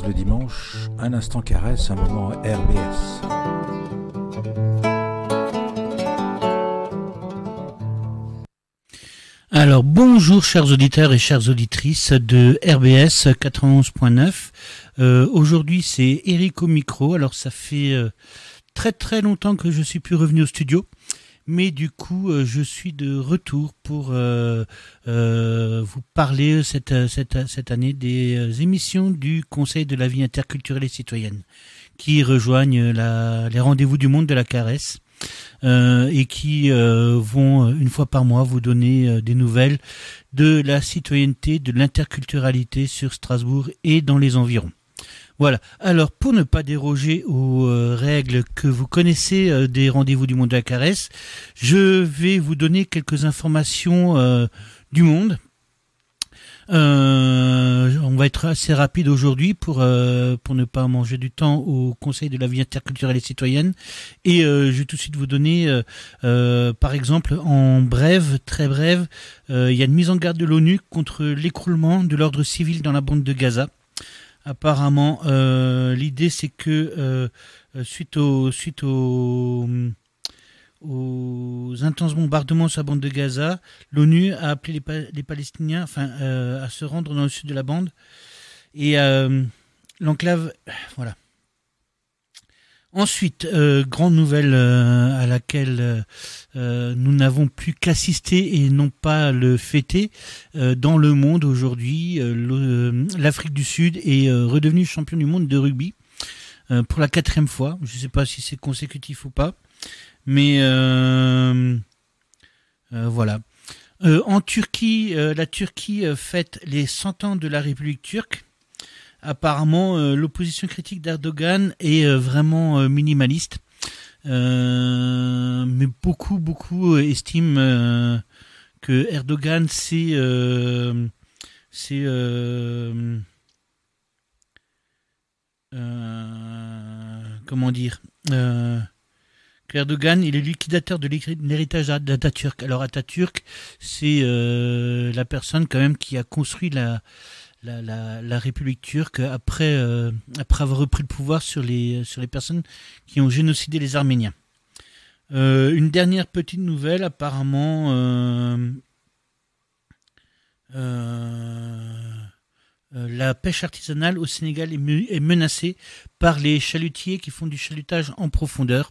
Le dimanche, un instant caresse, un moment RBS. Alors bonjour chers auditeurs et chères auditrices de RBS 91.9. Aujourd'hui c'est Eric au micro. Alors ça fait très très longtemps que je suis plus revenu au studio. Mais du coup, je suis de retour pour vous parler cette année des émissions du Conseil de la vie interculturelle et citoyenne qui rejoignent les rendez-vous du monde de la caresse et qui vont une fois par mois vous donner des nouvelles de la citoyenneté, de l'interculturalité sur Strasbourg et dans les environs. Voilà. Alors, pour ne pas déroger aux règles que vous connaissez des rendez-vous du monde de la caresse, je vais vous donner quelques informations du monde. On va être assez rapide aujourd'hui pour ne pas manger du temps au Conseil de la vie interculturelle et citoyenne. Et je vais tout de suite vous donner, par exemple, en brève, très brève, il y a une mise en garde de l'ONU contre l'écroulement de l'ordre civil dans la bande de Gaza. Apparemment, l'idée c'est que suite aux intenses bombardements sur la bande de Gaza, l'ONU a appelé les Palestiniens, à se rendre dans le sud de la bande et l'enclave, voilà. Ensuite, grande nouvelle à laquelle nous n'avons plus qu'assister et non pas le fêter. Dans le monde aujourd'hui, l'Afrique du Sud est redevenue champion du monde de rugby pour la 4e fois. Je ne sais pas si c'est consécutif ou pas, mais voilà. En Turquie, la Turquie fête les 100 ans de la République turque. Apparemment, l'opposition critique d'Erdogan est vraiment minimaliste, mais beaucoup estiment que Erdogan comment dire, qu'Erdogan est le liquidateur de l'héritage d'Atatürk. Alors Atatürk, c'est la personne quand même qui a construit la République turque après avoir repris le pouvoir sur les personnes qui ont génocidé les Arméniens. Une dernière petite nouvelle, apparemment la pêche artisanale au Sénégal est menacée par les chalutiers qui font du chalutage en profondeur.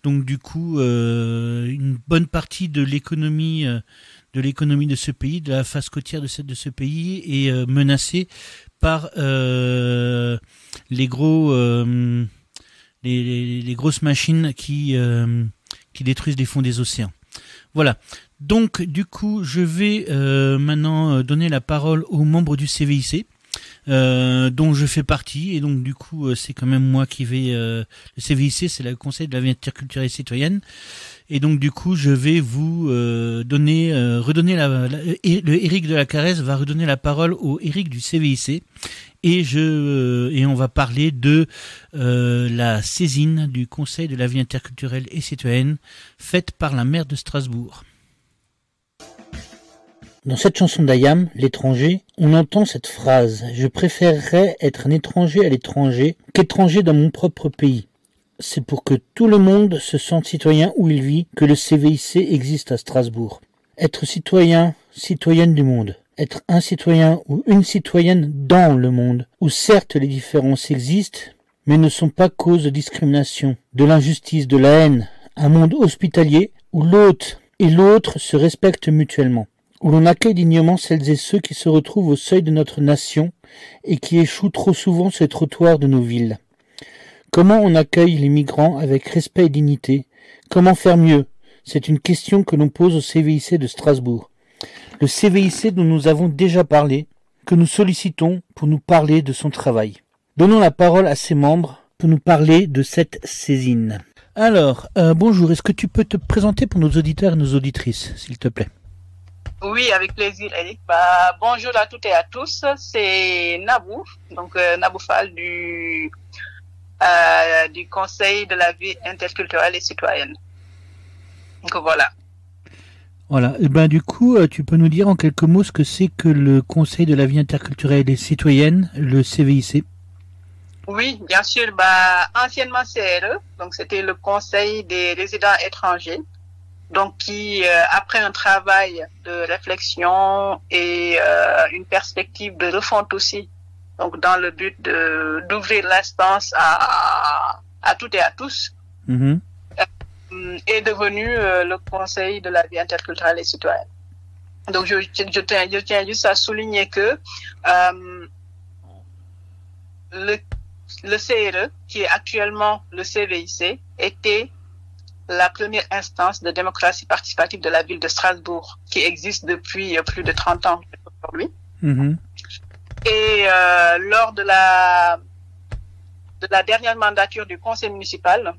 Donc du coup, une bonne partie de l'économie de ce pays, de la face côtière de ce pays, est menacée par les grosses machines qui détruisent les fonds des océans. Voilà. Donc du coup, je vais maintenant donner la parole aux membres du CVIC. Dont je fais partie, et donc du coup c'est quand même moi qui vais le CVIC, c'est le Conseil de la vie interculturelle et citoyenne, Et donc du coup, je vais vous redonner le Éric de la Caresse va redonner la parole au Éric du CVIC. Et on va parler de la saisine du Conseil de la vie interculturelle et citoyenne faite par la maire de Strasbourg. Dans cette chanson d'Ayam, L'étranger, on entend cette phrase « Je préférerais être un étranger à l'étranger qu'étranger dans mon propre pays ». C'est pour que tout le monde se sente citoyen où il vit que le CVIC existe à Strasbourg. Être citoyen, citoyenne du monde. Être un citoyen ou une citoyenne dans le monde, où certes les différences existent, mais ne sont pas cause de discrimination, de l'injustice, de la haine. Un monde hospitalier où l'hôte et l'autre se respectent mutuellement, où l'on accueille dignement celles et ceux qui se retrouvent au seuil de notre nation et qui échouent trop souvent sur les trottoirs de nos villes. Comment on accueille les migrants avec respect et dignité? Comment faire mieux? C'est une question que l'on pose au CVIC de Strasbourg. Le CVIC dont nous avons déjà parlé, que nous sollicitons pour nous parler de son travail. Donnons la parole à ses membres pour nous parler de cette saisine. Alors, bonjour, est-ce que tu peux te présenter pour nos auditeurs et nos auditrices, s'il te plaît? Oui, avec plaisir, Eric. Bonjour à toutes et à tous. C'est Nabou, donc Nabou Fall du Conseil de la vie interculturelle et citoyenne. Donc voilà. Voilà. Et du coup, tu peux nous dire en quelques mots ce que c'est que le Conseil de la vie interculturelle et citoyenne, le CVIC? Oui, bien sûr. Anciennement CRE, donc c'était le Conseil des résidents étrangers. Donc qui, après un travail de réflexion et une perspective de refonte aussi, donc dans le but d'ouvrir l'instance à toutes et à tous, est devenu le Conseil de la vie interculturelle et citoyenne. Donc je tiens juste à souligner que le CRE, qui est actuellement le CVIC, était la première instance de démocratie participative de la ville de Strasbourg, qui existe depuis plus de 30 ans aujourd'hui. Et lors de la dernière mandature du conseil municipal,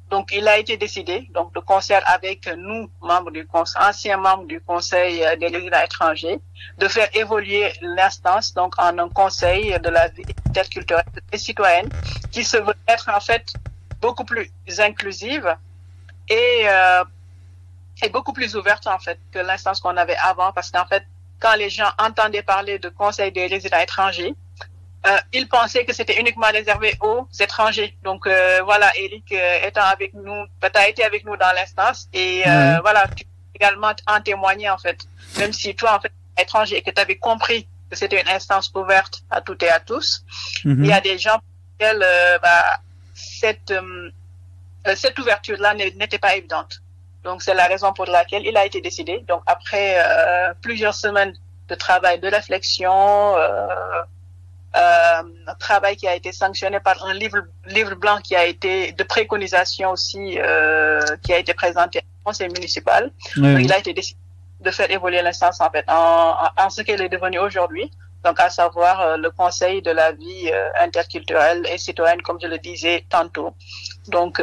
donc il a été décidé, donc de concert avec nous, membres du conseil, anciens membres du conseil des résidents étrangers, de faire évoluer l'instance donc en un conseil de la vie interculturelle et citoyenne qui se veut être en fait beaucoup plus inclusive et beaucoup plus ouverte en fait que l'instance qu'on avait avant, parce qu'en fait quand les gens entendaient parler de conseil des résidents étrangers, ils pensaient que c'était uniquement réservé aux étrangers. Donc voilà, Eric étant avec nous, t'as été avec nous dans l'instance et voilà, tu peux également en témoigner en fait, même si toi en fait étranger et que tu avais compris que c'était une instance ouverte à toutes et à tous. Il y a des gens pour lesquels cette ouverture-là n'était pas évidente. Donc, c'est la raison pour laquelle il a été décidé. Donc, après plusieurs semaines de travail, de réflexion, travail qui a été sanctionné par un livre blanc qui a été de préconisation aussi, qui a été présenté au conseil municipal. Donc, il a été décidé de faire évoluer l'instance en fait en ce qu'elle est devenue aujourd'hui. Donc, à savoir le Conseil de la vie interculturelle et citoyenne, comme je le disais tantôt, donc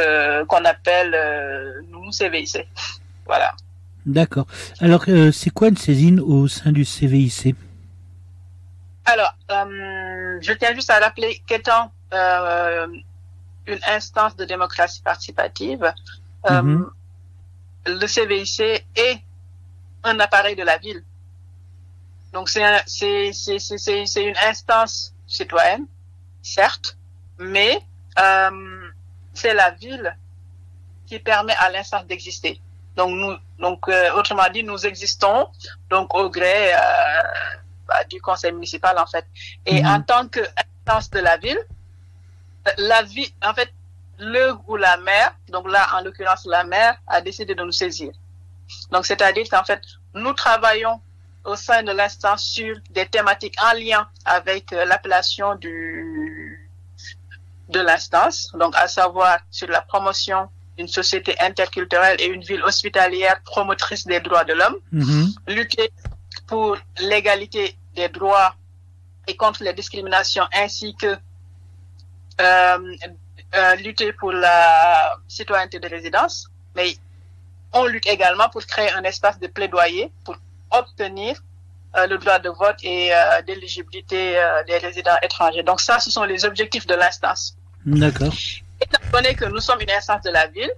qu'on appelle nous CVIC. Voilà. D'accord. Alors, c'est quoi une saisine au sein du CVIC? Alors, je tiens juste à rappeler qu'étant une instance de démocratie participative, le CVIC est un appareil de la ville. Donc c'est une instance citoyenne, certes, mais c'est la ville qui permet à l'instance d'exister. Donc autrement dit, nous existons donc au gré du conseil municipal en fait. Et en tant qu'instance de la ville, en fait, le ou la maire, donc là en l'occurrence la maire a décidé de nous saisir. Donc c'est-à-dire qu'en fait, nous travaillons au sein de l'instance sur des thématiques en lien avec l'appellation de l'instance, donc à savoir sur la promotion d'une société interculturelle et une ville hospitalière promotrice des droits de l'homme, lutter pour l'égalité des droits et contre les discriminations, ainsi que lutter pour la citoyenneté de résidence. Mais on lutte également pour créer un espace de plaidoyer pour obtenir le droit de vote et d'éligibilité des résidents étrangers. Donc ça, ce sont les objectifs de l'instance. D'accord. Étant donné que nous sommes une instance de la ville,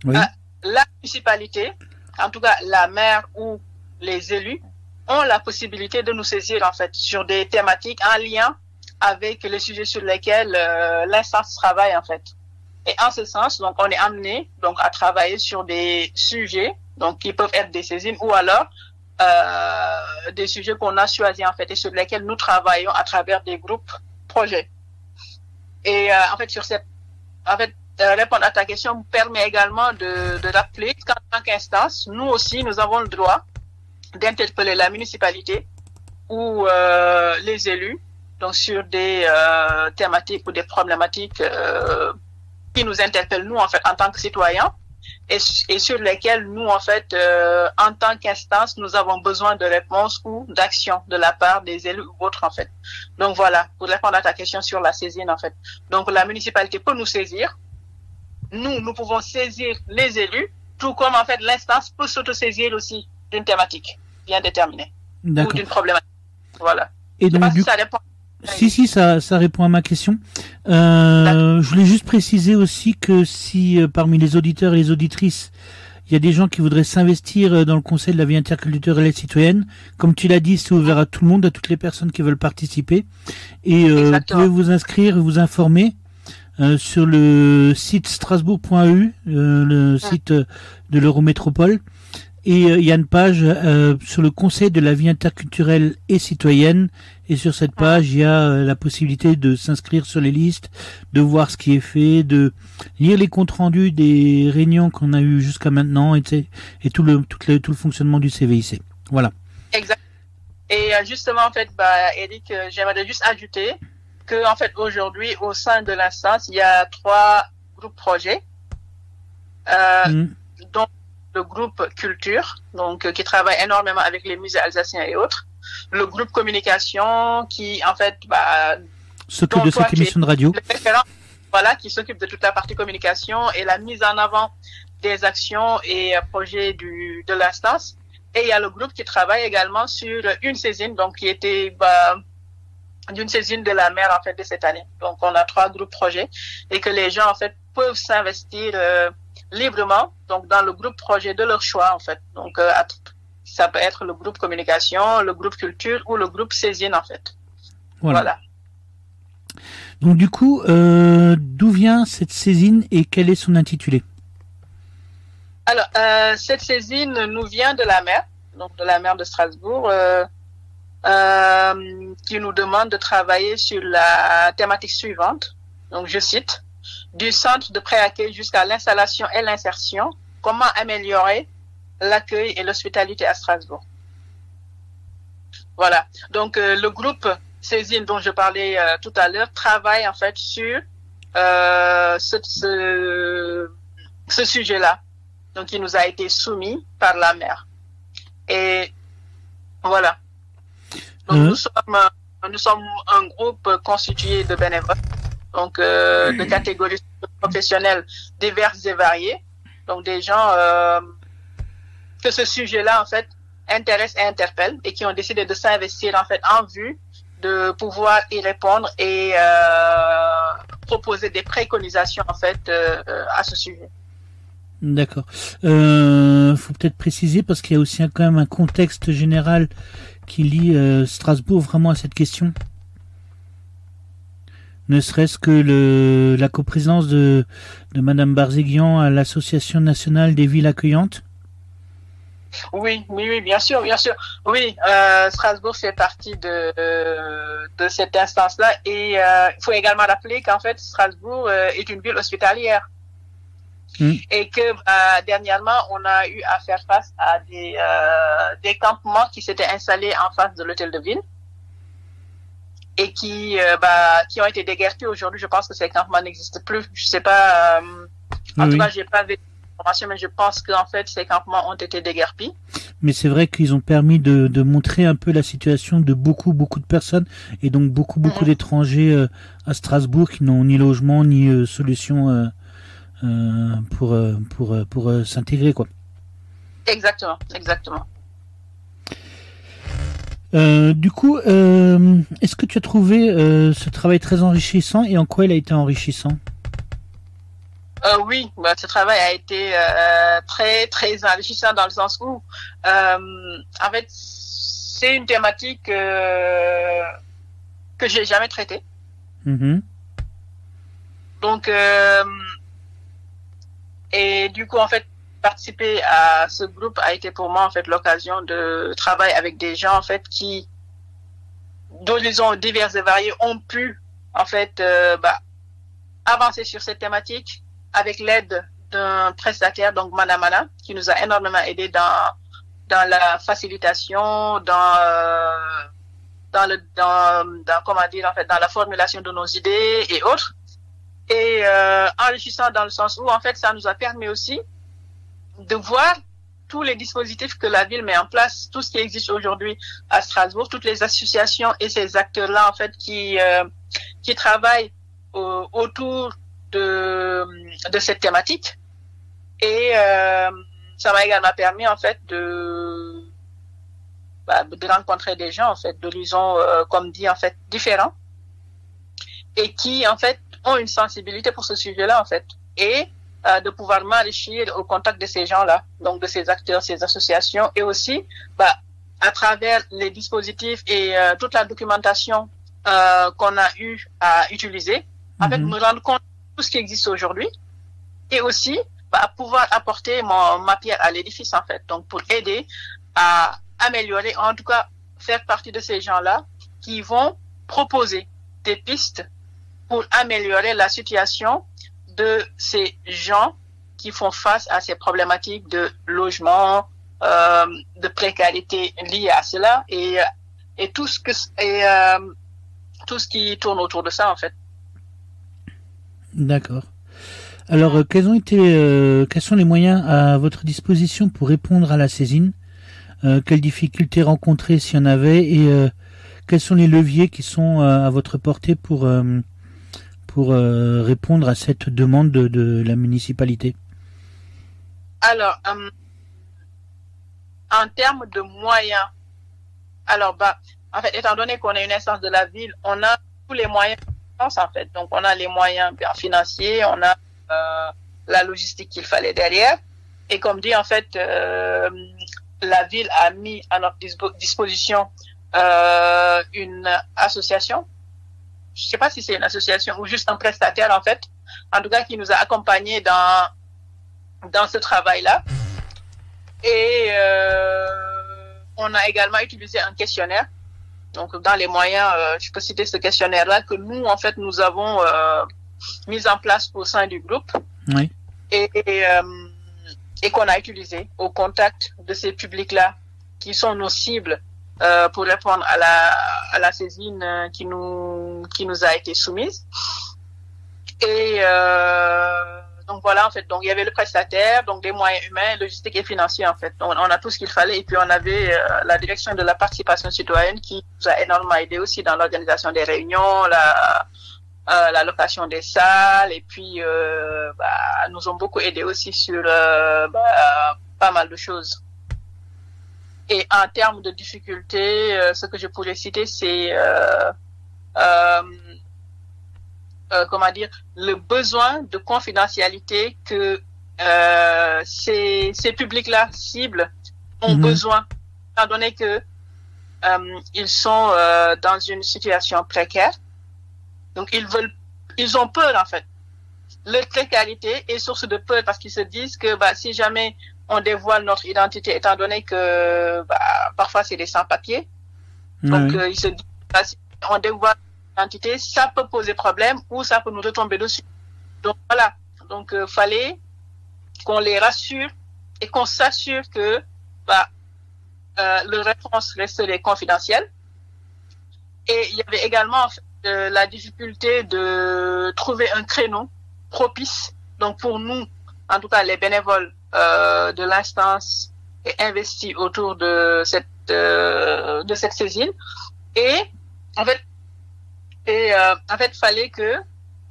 Oui. La municipalité, en tout cas la maire ou les élus, ont la possibilité de nous saisir en fait sur des thématiques en lien avec les sujets sur lesquels l'instance travaille en fait. Et en ce sens, donc on est amené donc à travailler sur des sujets donc qui peuvent être des saisines ou alors des sujets qu'on a choisis en fait et sur lesquels nous travaillons à travers des groupes projets. Et en fait répondre à ta question me permet également de rappeler qu'en tant qu'instance, nous aussi nous avons le droit d'interpeller la municipalité ou les élus donc sur des thématiques ou des problématiques qui nous interpellent nous en fait en tant que citoyens et sur lesquelles nous en fait en tant qu'instance nous avons besoin de réponses ou d'actions de la part des élus ou autres en fait. Donc voilà, pour répondre à ta question sur la saisine en fait. Donc la municipalité peut nous saisir, nous pouvons saisir les élus, tout comme en fait l'instance peut s'autosaisir aussi d'une thématique bien déterminée ou d'une problématique. Voilà. Et donc du coup, ça répond. Si, ça répond à ma question. Je voulais juste préciser aussi que si parmi les auditeurs et les auditrices, il y a des gens qui voudraient s'investir dans le Conseil de la vie interculturelle et citoyenne, comme tu l'as dit, c'est ouvert à tout le monde, à toutes les personnes qui veulent participer. Et vous pouvez vous inscrire et vous informer sur le site strasbourg.eu, le site de l'Eurométropole. Et il y a une page sur le Conseil de la vie interculturelle et citoyenne. Et sur cette page, il y a la possibilité de s'inscrire sur les listes, de voir ce qui est fait, de lire les comptes rendus des réunions qu'on a eues jusqu'à maintenant, et tout le fonctionnement du CVIC. Voilà. Exact. Et justement, en fait, Eric, j'aimerais juste ajouter que, en fait, aujourd'hui, au sein de l'instance, il y a 3 groupes projets, dont le groupe culture, donc qui travaille énormément avec les musées alsaciens et autres, le groupe communication qui en fait s'occupe de cette émission de radio, voilà, qui s'occupe de toute la partie communication et la mise en avant des actions et projets de l'instance. Et il y a le groupe qui travaille également sur une saisine, donc qui était d'une saisine de la mer en fait de cette année. Donc on a 3 groupes projets et que les gens en fait peuvent s'investir librement donc dans le groupe projet de leur choix en fait. Donc ça peut être le groupe communication, le groupe culture ou le groupe saisine en fait. Voilà. Donc du coup, d'où vient cette saisine et quel est son intitulé? Alors cette saisine nous vient de la maire, donc de la maire de Strasbourg, qui nous demande de travailler sur la thématique suivante. Donc je cite: du centre de préaccueil jusqu'à l'installation et l'insertion, comment améliorer l'accueil et l'hospitalité à Strasbourg. Voilà. Donc le groupe saisine dont je parlais tout à l'heure travaille en fait sur ce sujet-là, donc qui nous a été soumis par la maire. Et voilà. Donc nous sommes un groupe constitué de bénévoles, donc de catégories professionnelles diverses et variées, donc des gens que ce sujet-là en fait intéresse et interpelle et qui ont décidé de s'investir en fait en vue de pouvoir y répondre et proposer des préconisations en fait à ce sujet. D'accord. Faut peut-être préciser parce qu'il y a aussi quand même un contexte général qui lie Strasbourg vraiment à cette question. Ne serait-ce que la coprésidence de Madame Barzéguian à l'Association nationale des villes accueillantes. Oui, bien sûr. Oui, Strasbourg fait partie de cette instance-là et il faut également rappeler qu'en fait Strasbourg est une ville hospitalière et que dernièrement on a eu à faire face à des campements qui s'étaient installés en face de l'hôtel de ville et qui ont été déguerpis aujourd'hui. Je pense que ces campements n'existent plus. Je sais pas. En tout cas, j'ai pas vu d'informations, mais je pense qu'en fait ces campements ont été déguerpis. Mais c'est vrai qu'ils ont permis de montrer un peu la situation de beaucoup de personnes et donc beaucoup d'étrangers à Strasbourg qui n'ont ni logement ni solution pour s'intégrer quoi. Exactement, exactement. Du coup, est-ce que tu as trouvé ce travail très enrichissant et en quoi il a été enrichissant? Oui, ce travail a été très très enrichissant dans le sens où, en fait, c'est une thématique que j'ai jamais traitée. Mm-hmm. Donc, et du coup, en fait, participer à ce groupe a été pour moi en fait l'occasion de travailler avec des gens en fait qui d'horizons divers et variés ont pu en fait avancer sur cette thématique avec l'aide d'un prestataire, donc Manamana, qui nous a énormément aidé dans la facilitation, dans comment dire en fait dans la formulation de nos idées et autres, et enrichissant dans le sens où en fait ça nous a permis aussi de voir tous les dispositifs que la ville met en place, tout ce qui existe aujourd'hui à Strasbourg, toutes les associations et ces acteurs-là en fait qui travaillent autour de cette thématique. Et ça m'a également permis en fait de rencontrer des gens en fait d'horizons comme dit en fait différents et qui en fait ont une sensibilité pour ce sujet-là en fait, et de pouvoir m'enrichir au contact de ces gens-là, donc de ces acteurs, ces associations, et aussi à travers les dispositifs et toute la documentation qu'on a eu à utiliser, en fait me rendre compte de tout ce qui existe aujourd'hui, et aussi pouvoir apporter ma pierre à l'édifice en fait, donc pour aider à améliorer, en tout cas faire partie de ces gens-là qui vont proposer des pistes pour améliorer la situation de ces gens qui font face à ces problématiques de logement, de précarité liées à cela, et tout ce qui tourne autour de ça en fait. D'accord. Alors, quels sont les moyens à votre disposition pour répondre à la saisine? Quelles difficultés rencontrer s'il y en avait, et quels sont les leviers qui sont à votre portée pour répondre à cette demande de la municipalité? Alors, en termes de moyens, alors en fait, étant donné qu'on est une instance de la ville, on a tous les moyens en fait. Donc, on a les moyens financiers, on a la logistique qu'il fallait derrière. Et comme dit, en fait, la ville a mis à notre disposition une association. Je sais pas si c'est une association ou juste un prestataire en fait, en tout cas qui nous a accompagnés dans ce travail-là. Et on a également utilisé un questionnaire. Donc dans les moyens, je peux citer ce questionnaire-là que nous en fait nous avons mis en place au sein du groupe. Oui. Et qu'on a utilisé au contact de ces publics-là qui sont nos cibles pour répondre à la saisine qui nous a été soumise. Et donc voilà en fait, donc il y avait le prestataire, donc des moyens humains, logistiques et financiers en fait. Donc, on a tout ce qu'il fallait, et puis on avait la direction de la participation citoyenne qui nous a énormément aidé aussi dans l'organisation des réunions, la location des salles, et puis nous ont beaucoup aidé aussi sur pas mal de choses. Et en termes de difficultés, ce que je pourrais citer, c'est comment dire, le besoin de confidentialité que ces publics-là cibles ont besoin, étant donné que ils sont dans une situation précaire. Donc ils ont peur en fait. Leur précarité est source de peur parce qu'ils se disent que si jamais on dévoile notre identité, étant donné que parfois c'est des sans-papiers, donc ils se disent si on dévoile l'identité, ça peut poser problème ou ça peut nous retomber dessus. Donc voilà, donc fallait qu'on les rassure et qu'on s'assure que leur réponse resterait confidentielle. Et il y avait également la difficulté de trouver un créneau propice. Donc pour nous, en tout cas les bénévoles de l'instance est investi autour de cette saisine, et en fait fallait que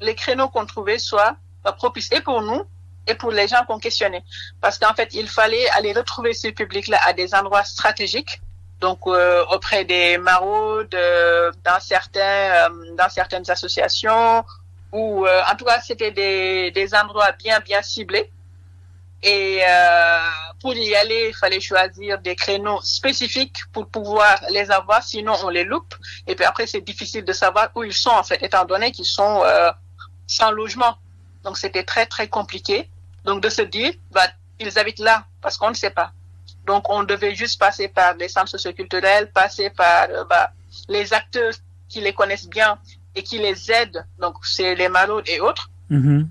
les créneaux qu'on trouvait soient propices et pour nous et pour les gens qu'on questionnait. Parce qu'en fait, il fallait aller retrouver ce public-là à des endroits stratégiques, donc auprès des maraudes, dans certaines associations, ou en tout cas, c'était des endroits bien ciblés. Et pour y aller, il fallait choisir des créneaux spécifiques pour pouvoir les avoir, sinon on les loupe. Et puis après, c'est difficile de savoir où ils sont, en fait, étant donné qu'ils sont sans logement. Donc c'était très compliqué. Donc de se dire, ils habitent là, parce qu'on ne sait pas. Donc on devait juste passer par les centres socioculturels, passer par les acteurs qui les connaissent bien et qui les aident. Donc c'est les maraudes et autres. Mhm.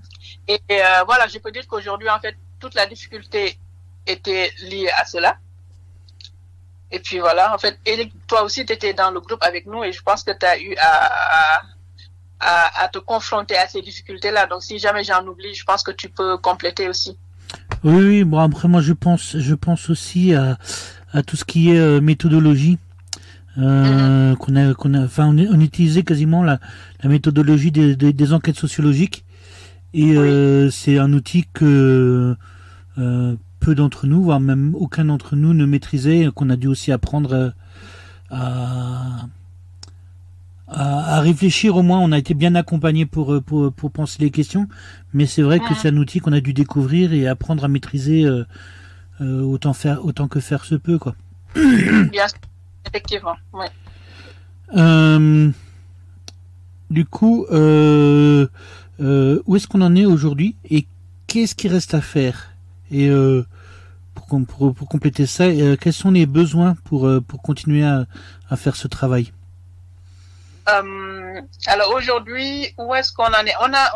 Et voilà, je peux dire qu'aujourd'hui, en fait, toute la difficulté était liée à cela. Et puis voilà, en fait, Eric, toi aussi, tu étais dans le groupe avec nous et je pense que tu as eu à te confronter à ces difficultés-là. Donc si jamais j'en oublie, je pense que tu peux compléter aussi. Oui, bon après moi je pense aussi à tout ce qui est méthodologie. On utilisait quasiment la méthodologie des enquêtes sociologiques. Et c'est un outil que peu d'entre nous, voire même aucun d'entre nous ne maîtrisait, qu'on a dû aussi apprendre à réfléchir. Au moins, on a été bien accompagné pour penser les questions, mais c'est vrai que c'est un outil qu'on a dû découvrir et apprendre à maîtriser autant que faire se peut, quoi. Bien, effectivement, ouais. Du coup, où est-ce qu'on en est aujourd'hui et qu'est-ce qui reste à faire? Et pour compléter ça, quels sont les besoins pour continuer à faire ce travail? Alors aujourd'hui, où est-ce qu'on en est? On a,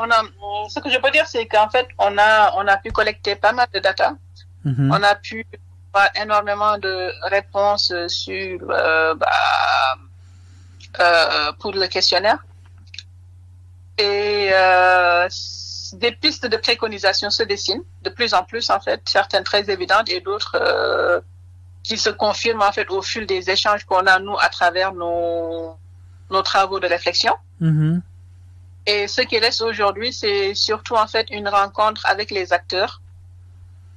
ce que je peux dire, c'est qu'en fait, on a pu collecter pas mal de data. Mm-hmm. On a pu avoir énormément de réponses sur pour le questionnaire. Et des pistes de préconisation se dessinent de plus en plus, en fait, certaines très évidentes et d'autres qui se confirment en fait au fil des échanges qu'on a nous à travers nos travaux de réflexion. Mm-hmm. Et ce qui reste aujourd'hui, c'est surtout en fait une rencontre avec les acteurs.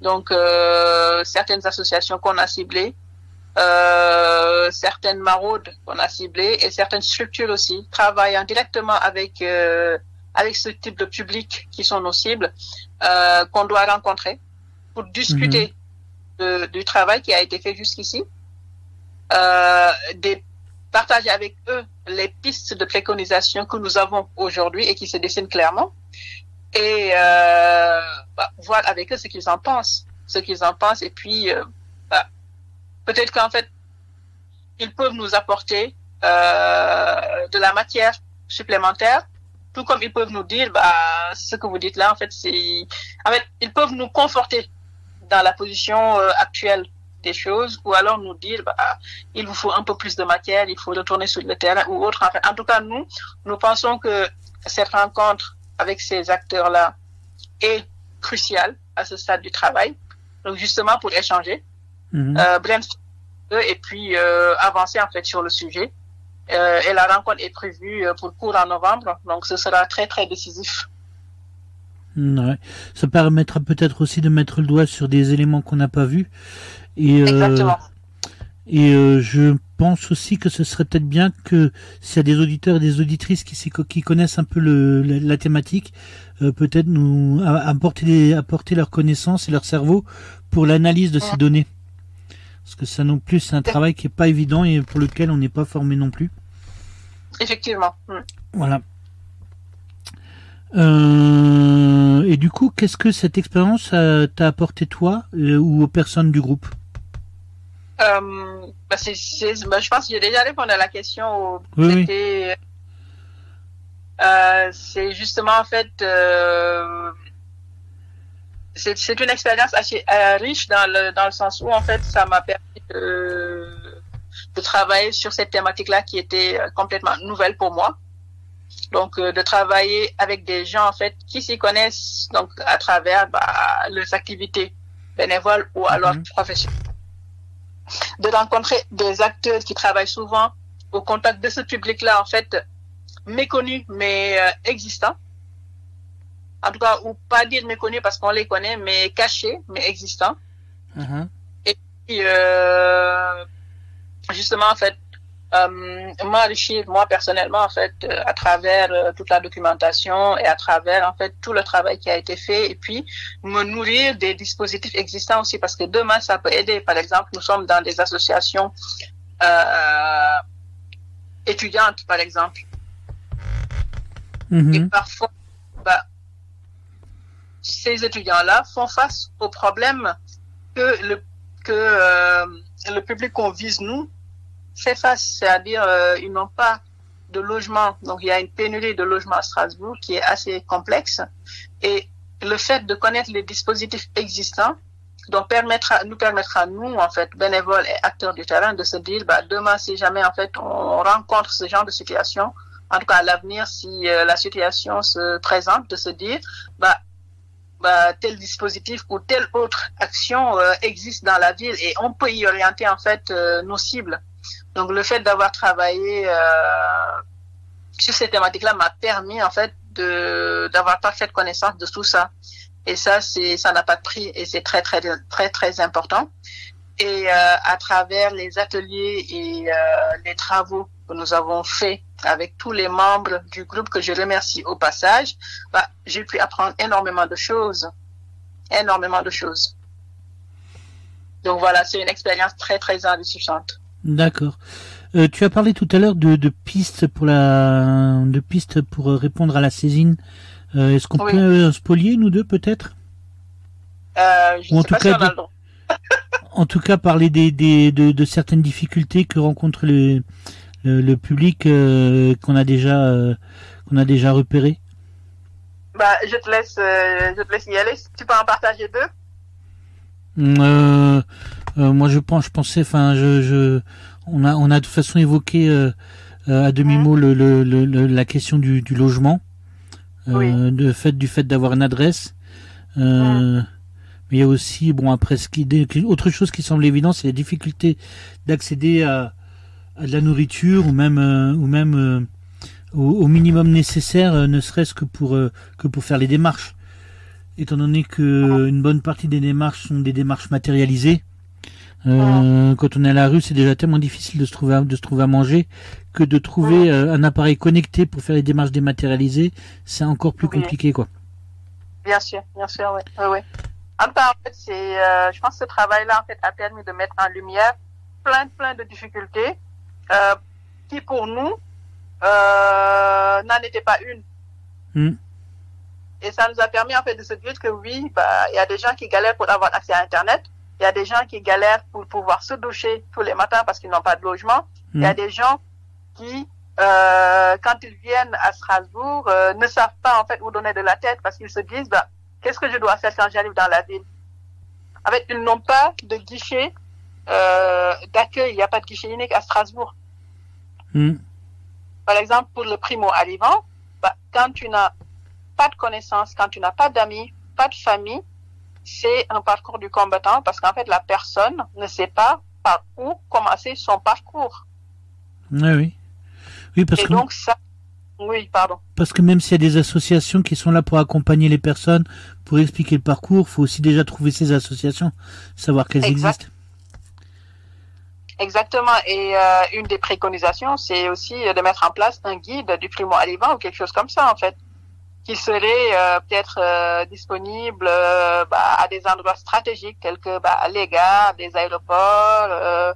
Donc certaines associations qu'on a ciblées, certaines maraudes qu'on a ciblées et certaines structures aussi, travaillant directement avec ce type de public qui sont nos cibles, qu'on doit rencontrer pour discuter du travail qui a été fait jusqu'ici, partager avec eux les pistes de préconisation que nous avons aujourd'hui et qui se dessinent clairement, et voir avec eux ce qu'ils en pensent, et puis peut-être qu'en fait ils peuvent nous apporter de la matière supplémentaire, tout comme ils peuvent nous dire ce que vous dites là, en fait ils peuvent nous conforter dans la position actuelle des choses, ou alors nous dire il vous faut un peu plus de matière, il faut retourner sur le terrain ou autre. En tout cas, nous pensons que cette rencontre avec ces acteurs-là est cruciale à ce stade du travail, donc justement pour échanger, brainstormer et puis avancer en fait sur le sujet. Et la rencontre est prévue pour courant novembre, donc ce sera très décisif. Ouais. Ça permettra peut-être aussi de mettre le doigt sur des éléments qu'on n'a pas vus. Exactement. Et je pense aussi que ce serait peut-être bien que s'il y a des auditeurs et des auditrices qui connaissent un peu la thématique, peut-être nous apporter leurs connaissances et leur cerveau pour l'analyse de ces données. Parce que ça non plus, c'est un travail qui est pas évident et pour lequel on n'est pas formé non plus. Effectivement. Voilà. Et du coup, qu'est-ce que cette expérience t'a apporté toi ou aux personnes du groupe? Je pense que j'ai déjà répondu à la question. Oui. C'est justement en fait, c'est une expérience assez riche dans le sens où en fait ça m'a permis de travailler sur cette thématique-là qui était complètement nouvelle pour moi. Donc de travailler avec des gens en fait qui s'y connaissent, donc à travers leurs activités bénévoles ou alors professionnelles. De rencontrer des acteurs qui travaillent souvent au contact de ce public-là en fait méconnu mais existant. en tout cas, ou pas dire méconnus parce qu'on les connaît, mais cachés, mais existants. Et puis, justement, en fait, m'enrichir, moi personnellement, en fait, à travers toute la documentation et à travers, en fait, tout le travail qui a été fait, et puis me nourrir des dispositifs existants aussi, parce que demain, ça peut aider. Par exemple, nous sommes dans des associations étudiantes, par exemple. Et parfois, ces étudiants-là font face aux problèmes que le public qu'on vise, nous, fait face, c'est-à-dire ils n'ont pas de logement. Donc il y a une pénurie de logements à Strasbourg qui est assez complexe. Et le fait de connaître les dispositifs existants nous permettra nous, en fait, bénévoles et acteurs du terrain, de se dire, demain, si jamais, en fait, on rencontre ce genre de situation, en tout cas à l'avenir, si la situation se présente, de se dire, tel dispositif ou telle autre action existe dans la ville et on peut y orienter, en fait, nos cibles. Donc, le fait d'avoir travaillé sur ces thématiques-là m'a permis, en fait, d'avoir parfaite connaissance de tout ça. Et ça n'a pas de prix et c'est très, très, très, très important. Et à travers les ateliers et les travaux que nous avons faits avec tous les membres du groupe, que je remercie au passage, j'ai pu apprendre énormément de choses. Énormément de choses. Donc voilà, c'est une expérience très, très enrichissante. D'accord. Tu as parlé tout à l'heure de pistes pour répondre à la saisine. Est-ce qu'on peut spolier, nous deux, peut-être? Ou en tout cas, en tout cas, parler de certaines difficultés que rencontre le public qu'on a déjà repéré. Je te laisse y aller. Tu peux en partager deux. Moi, on a de toute façon évoqué à demi-mot la question du logement, du fait d'avoir une adresse. Mais il y a aussi, après, autre chose qui semble évident, c'est la difficulté d'accéder à de la nourriture ou même au minimum nécessaire, ne serait-ce que pour faire les démarches. Étant donné que une bonne partie des démarches sont des démarches matérialisées, quand on est à la rue, c'est déjà tellement difficile de se trouver à manger que de trouver un appareil connecté pour faire les démarches dématérialisées, c'est encore plus compliqué, quoi. Bien sûr, oui. En tout cas, en fait, je pense que ce travail-là, en fait, a permis de mettre en lumière plein de difficultés, qui pour nous, n'en était pas une. Et ça nous a permis, en fait, de se dire que oui, il y a des gens qui galèrent pour avoir accès à Internet. Il y a des gens qui galèrent pour pouvoir se doucher tous les matins parce qu'ils n'ont pas de logement. Il y a des gens qui, quand ils viennent à Strasbourg, ne savent pas, en fait, où donner de la tête parce qu'ils se disent, qu'est-ce que je dois faire quand j'arrive dans la ville? En fait, ils n'ont pas de guichet d'accueil. Il n'y a pas de guichet unique à Strasbourg. Par exemple, pour le primo-arrivant, quand tu n'as pas de connaissances, quand tu n'as pas d'amis, pas de famille, c'est un parcours du combattant parce qu'en fait, la personne ne sait pas par où commencer son parcours. Oui, parce que... donc ça... Oui, pardon. Parce que même s'il y a des associations qui sont là pour accompagner les personnes, pour expliquer le parcours, il faut aussi déjà trouver ces associations, savoir qu'elles existent. Exactement. Et une des préconisations, c'est aussi de mettre en place un guide du primo-arrivant ou quelque chose comme ça, en fait, qui serait peut-être disponible à des endroits stratégiques tels que les gares, des aéroports,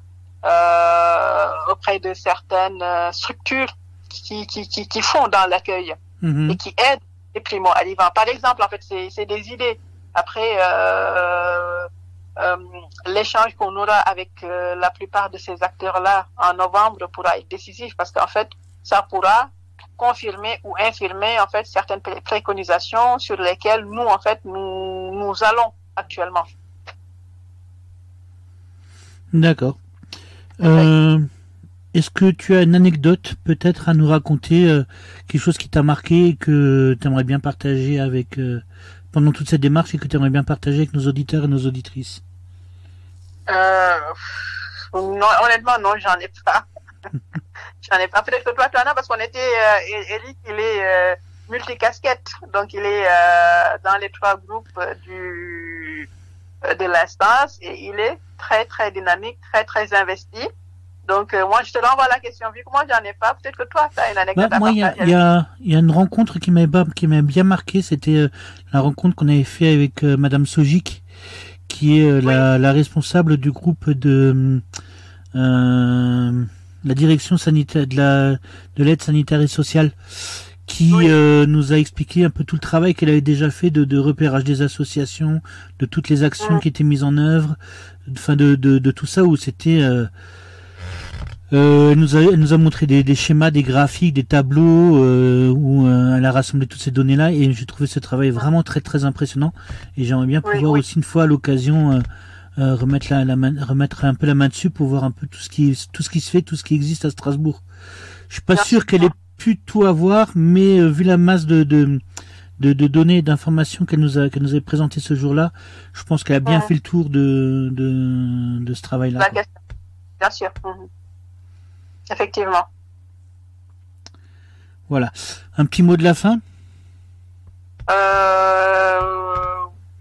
auprès de certaines structures qui font dans l'accueil et qui aident les primo-arrivants. Par exemple, en fait, c'est des idées. Après, l'échange qu'on aura avec la plupart de ces acteurs-là en novembre pourra être décisif parce qu'en fait, ça pourra confirmer ou infirmer en fait certaines préconisations sur lesquelles nous en fait nous allons actuellement. D'accord. Est-ce que tu as une anecdote peut-être à nous raconter, quelque chose qui t'a marqué et que tu aimerais bien partager avec pendant toute cette démarche et que tu aimerais bien partager avec nos auditeurs et nos auditrices? Non, honnêtement, non, j'en ai pas. J'en ai pas. Peut-être que toi, tu en as parce qu'on était, Eric, il est multicasquette. Donc, il est dans les 3 groupes de l'instance et il est très, très dynamique, très, très investi. Donc, moi, je te renvoie la question. Vu que moi, j'en ai pas, peut-être que toi, tu as une anecdote à Moi, partager. il y a une rencontre qui m'a bien marqué. C'était la rencontre qu'on avait fait avec Madame Sojic, qui est la responsable du groupe de la direction sanitaire de l'aide sanitaire et sociale, qui nous a expliqué un peu tout le travail qu'elle avait déjà fait de repérage des associations, de toutes les actions qui étaient mises en œuvre, enfin de tout ça, où c'était elle nous a montré des schémas, des graphiques, des tableaux où elle a rassemblé toutes ces données-là, et j'ai trouvé ce travail vraiment très très impressionnant, et j'aimerais bien pouvoir aussi une fois à l'occasion remettre un peu la main dessus pour voir un peu tout ce qui se fait, tout ce qui existe à Strasbourg. Je suis pas sûr qu'elle ait pu tout avoir, mais vu la masse de données et d'informations qu'elle nous a présenté ce jour-là, je pense qu'elle a bien fait le tour de ce travail-là. Bien sûr. Effectivement. Voilà. Un petit mot de la fin?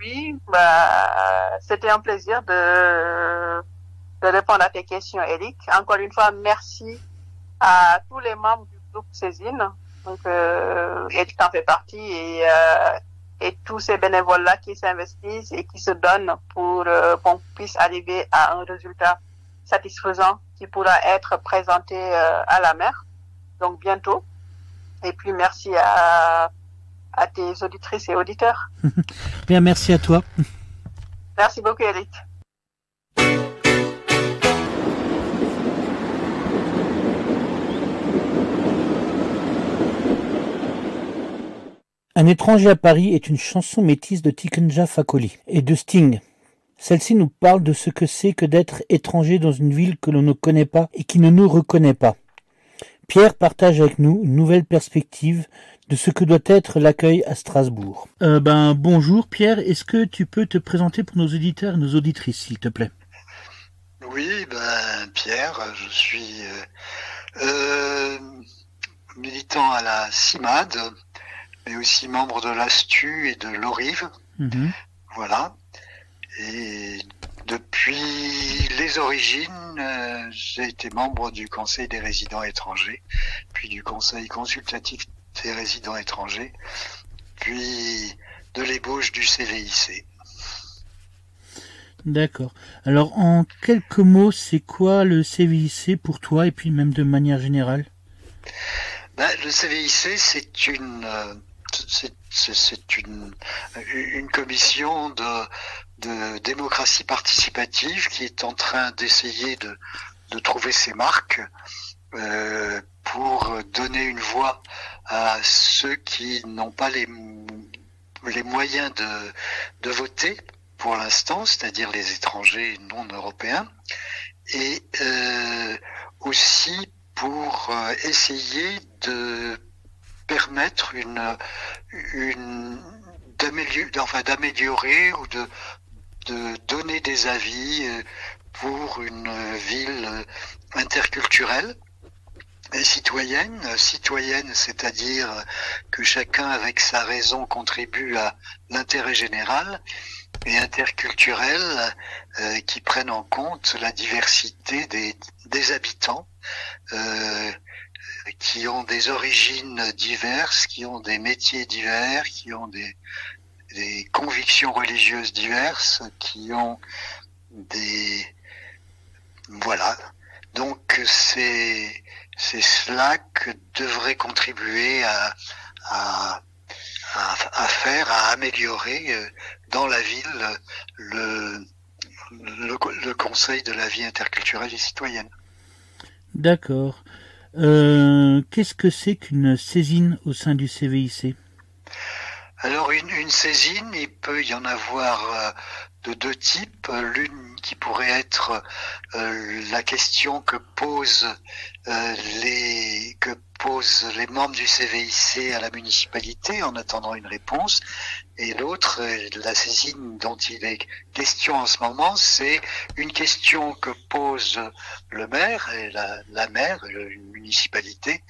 Oui, c'était un plaisir de répondre à tes questions, Eric. Encore une fois, merci à tous les membres du groupe Césine. Donc, Eric en fait partie et tous ces bénévoles-là qui s'investissent et qui se donnent pour qu'on puisse arriver à un résultat satisfaisant qui pourra être présenté à la mer, donc bientôt. Et puis merci à tes auditrices et auditeurs. Bien, merci à toi. Merci beaucoup, Eric. Un étranger à Paris est une chanson métisse de Tikenja Fakoly et de Sting. Celle-ci nous parle de ce que c'est que d'être étranger dans une ville que l'on ne connaît pas et qui ne nous reconnaît pas. Pierre partage avec nous une nouvelle perspective de ce que doit être l'accueil à Strasbourg. Bonjour Pierre, est-ce que tu peux te présenter pour nos auditeurs et nos auditrices, s'il te plaît? Oui, Pierre, je suis militant à la CIMAD, mais aussi membre de l'ASTU et de l'ORIV. Voilà. Et depuis les origines, j'ai été membre du Conseil des résidents étrangers, puis du Conseil consultatif des résidents étrangers, puis de l'ébauche du CVIC. D'accord. Alors, en quelques mots, c'est quoi le CVIC pour toi et puis même de manière générale? Le CVIC, c'est une commission de démocratie participative qui est en train d'essayer de trouver ses marques pour donner une voix à ceux qui n'ont pas les moyens de voter pour l'instant, c'est-à-dire les étrangers non européens, et aussi pour essayer de permettre d'améliorer ou de donner des avis pour une ville interculturelle et citoyenne, c'est-à-dire que chacun avec sa raison contribue à l'intérêt général, et interculturelle qui prennent en compte la diversité des habitants, qui ont des origines diverses, qui ont des métiers divers, qui ont des convictions religieuses diverses, qui ont voilà. Donc c'est cela que devrait contribuer à améliorer dans la ville le Conseil de la vie interculturelle et citoyenne. D'accord. Qu'est-ce que c'est qu'une saisine au sein du CVIC? Alors une saisine, il peut y en avoir de deux types. L'une qui pourrait être la question que posent les membres du CVIC à la municipalité en attendant une réponse, et l'autre, la saisine dont il est question en ce moment, c'est une question que pose le maire et la maire, une municipalité,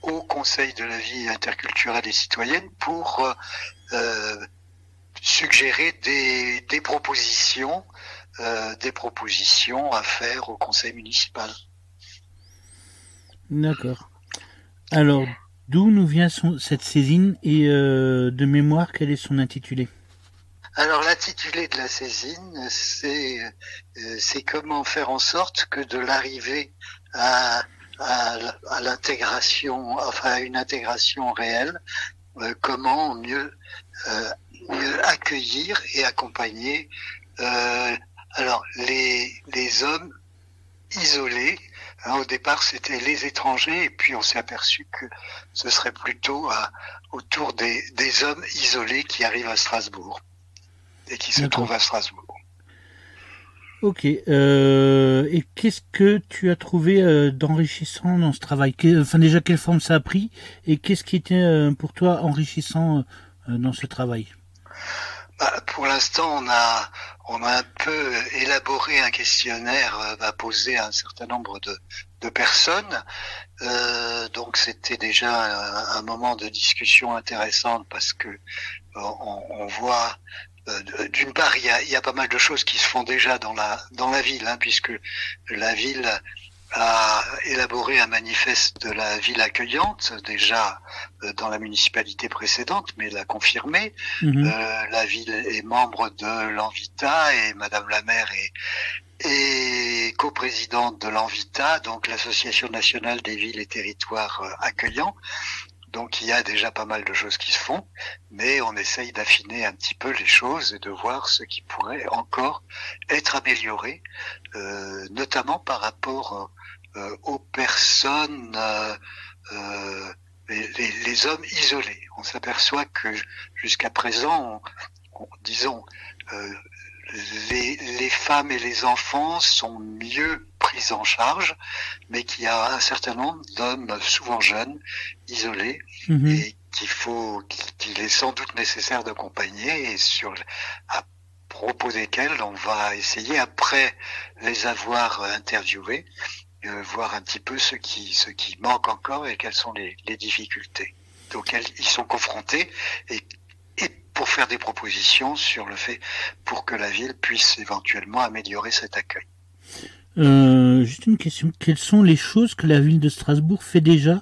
au Conseil de la vie interculturelle et citoyenne pour suggérer des propositions à faire au conseil municipal. D'accord. Alors, d'où nous vient cette saisine et de mémoire, quel est son intitulé? Alors l'intitulé de la saisine, c'est comment faire en sorte que de l'arrivée à l'intégration, enfin à une intégration réelle, comment mieux accueillir et accompagner alors les hommes isolés. Hein, au départ, c'était les étrangers, et puis on s'est aperçu que ce serait plutôt autour des hommes isolés qui arrivent à Strasbourg et qui se trouvent à Strasbourg. Ok. Et qu'est-ce que tu as trouvé d'enrichissant dans ce travail? Enfin, déjà, quelle forme ça a pris, et qu'est-ce qui était pour toi enrichissant dans ce travail? Pour l'instant, on a un peu élaboré un questionnaire à poser à un certain nombre de personnes. Donc c'était déjà un moment de discussion intéressante parce que on voit d'une part il y a pas mal de choses qui se font déjà dans la ville, hein, puisque la ville a élaboré un manifeste de la ville accueillante, déjà dans la municipalité précédente, mais l'a confirmé. La ville est membre de l'Envita et Madame la maire est coprésidente de l'Envita, donc l'Association nationale des villes et territoires accueillants. Donc il y a déjà pas mal de choses qui se font, mais on essaye d'affiner un petit peu les choses et de voir ce qui pourrait encore être amélioré, notamment par rapport aux personnes, les hommes isolés. On s'aperçoit que jusqu'à présent, disons, les femmes et les enfants sont mieux pris en charge, mais qu'il y a un certain nombre d'hommes souvent jeunes, isolés, et qu'il est sans doute nécessaire d'accompagner, et à propos desquels on va essayer, après les avoir interviewés, voir un petit peu ce qui manque encore et quelles sont les difficultés auxquelles ils sont confrontés, et pour faire des propositions sur le fait pour que la ville puisse éventuellement améliorer cet accueil. Juste une question. Quelles sont les choses que la ville de Strasbourg fait déjà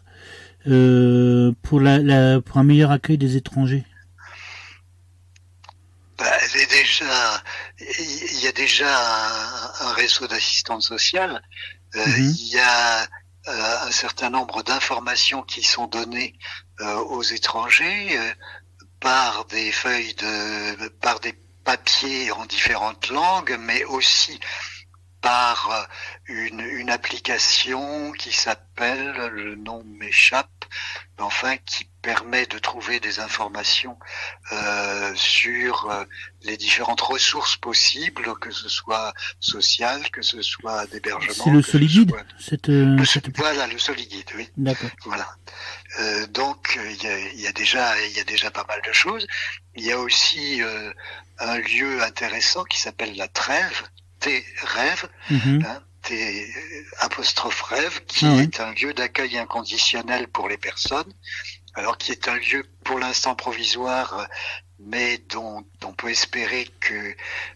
pour un meilleur accueil des étrangers? Il y a déjà un réseau d'assistance sociale. Il y a un certain nombre d'informations qui sont données aux étrangers par des papiers en différentes langues, mais aussi par une application qui s'appelle, le nom m'échappe, mais enfin qui permet de trouver des informations sur les différentes ressources possibles, que ce soit sociales, que ce soit d'hébergement. C'est le Soliguide, voilà, le Soliguide, oui. D'accord. Voilà. Donc il y a déjà pas mal de choses. Il y a aussi un lieu intéressant qui s'appelle la Trêve, T-Rêve, hein, T''Rêve, qui est un lieu d'accueil inconditionnel pour les personnes, alors qui est un lieu pour l'instant provisoire, mais dont on peut espérer que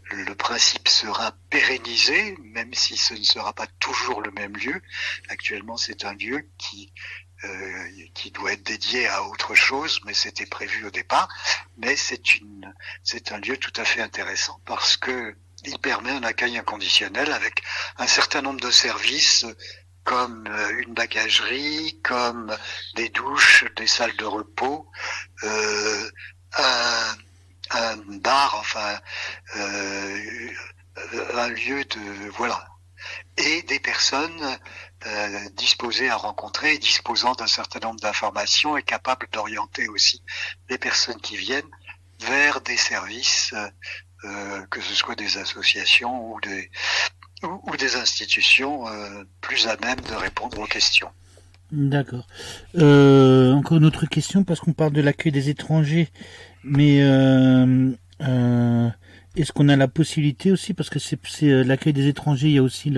le principe sera pérennisé, même si ce ne sera pas toujours le même lieu. Actuellement, c'est un lieu qui doit être dédié à autre chose, mais c'était prévu au départ. Mais c'est un lieu tout à fait intéressant parce que il permet un accueil inconditionnel avec un certain nombre de services comme une bagagerie, comme des douches, des salles de repos, un bar, enfin un lieu de voilà, et des personnes disposées à rencontrer, disposant d'un certain nombre d'informations et capables d'orienter aussi les personnes qui viennent vers des services, que ce soit des associations ou des institutions plus à même de répondre aux questions. D'accord. Encore une autre question, parce qu'on parle de l'accueil des étrangers, mais est-ce qu'on a la possibilité aussi, parce que c'est l'accueil des étrangers, il y a aussi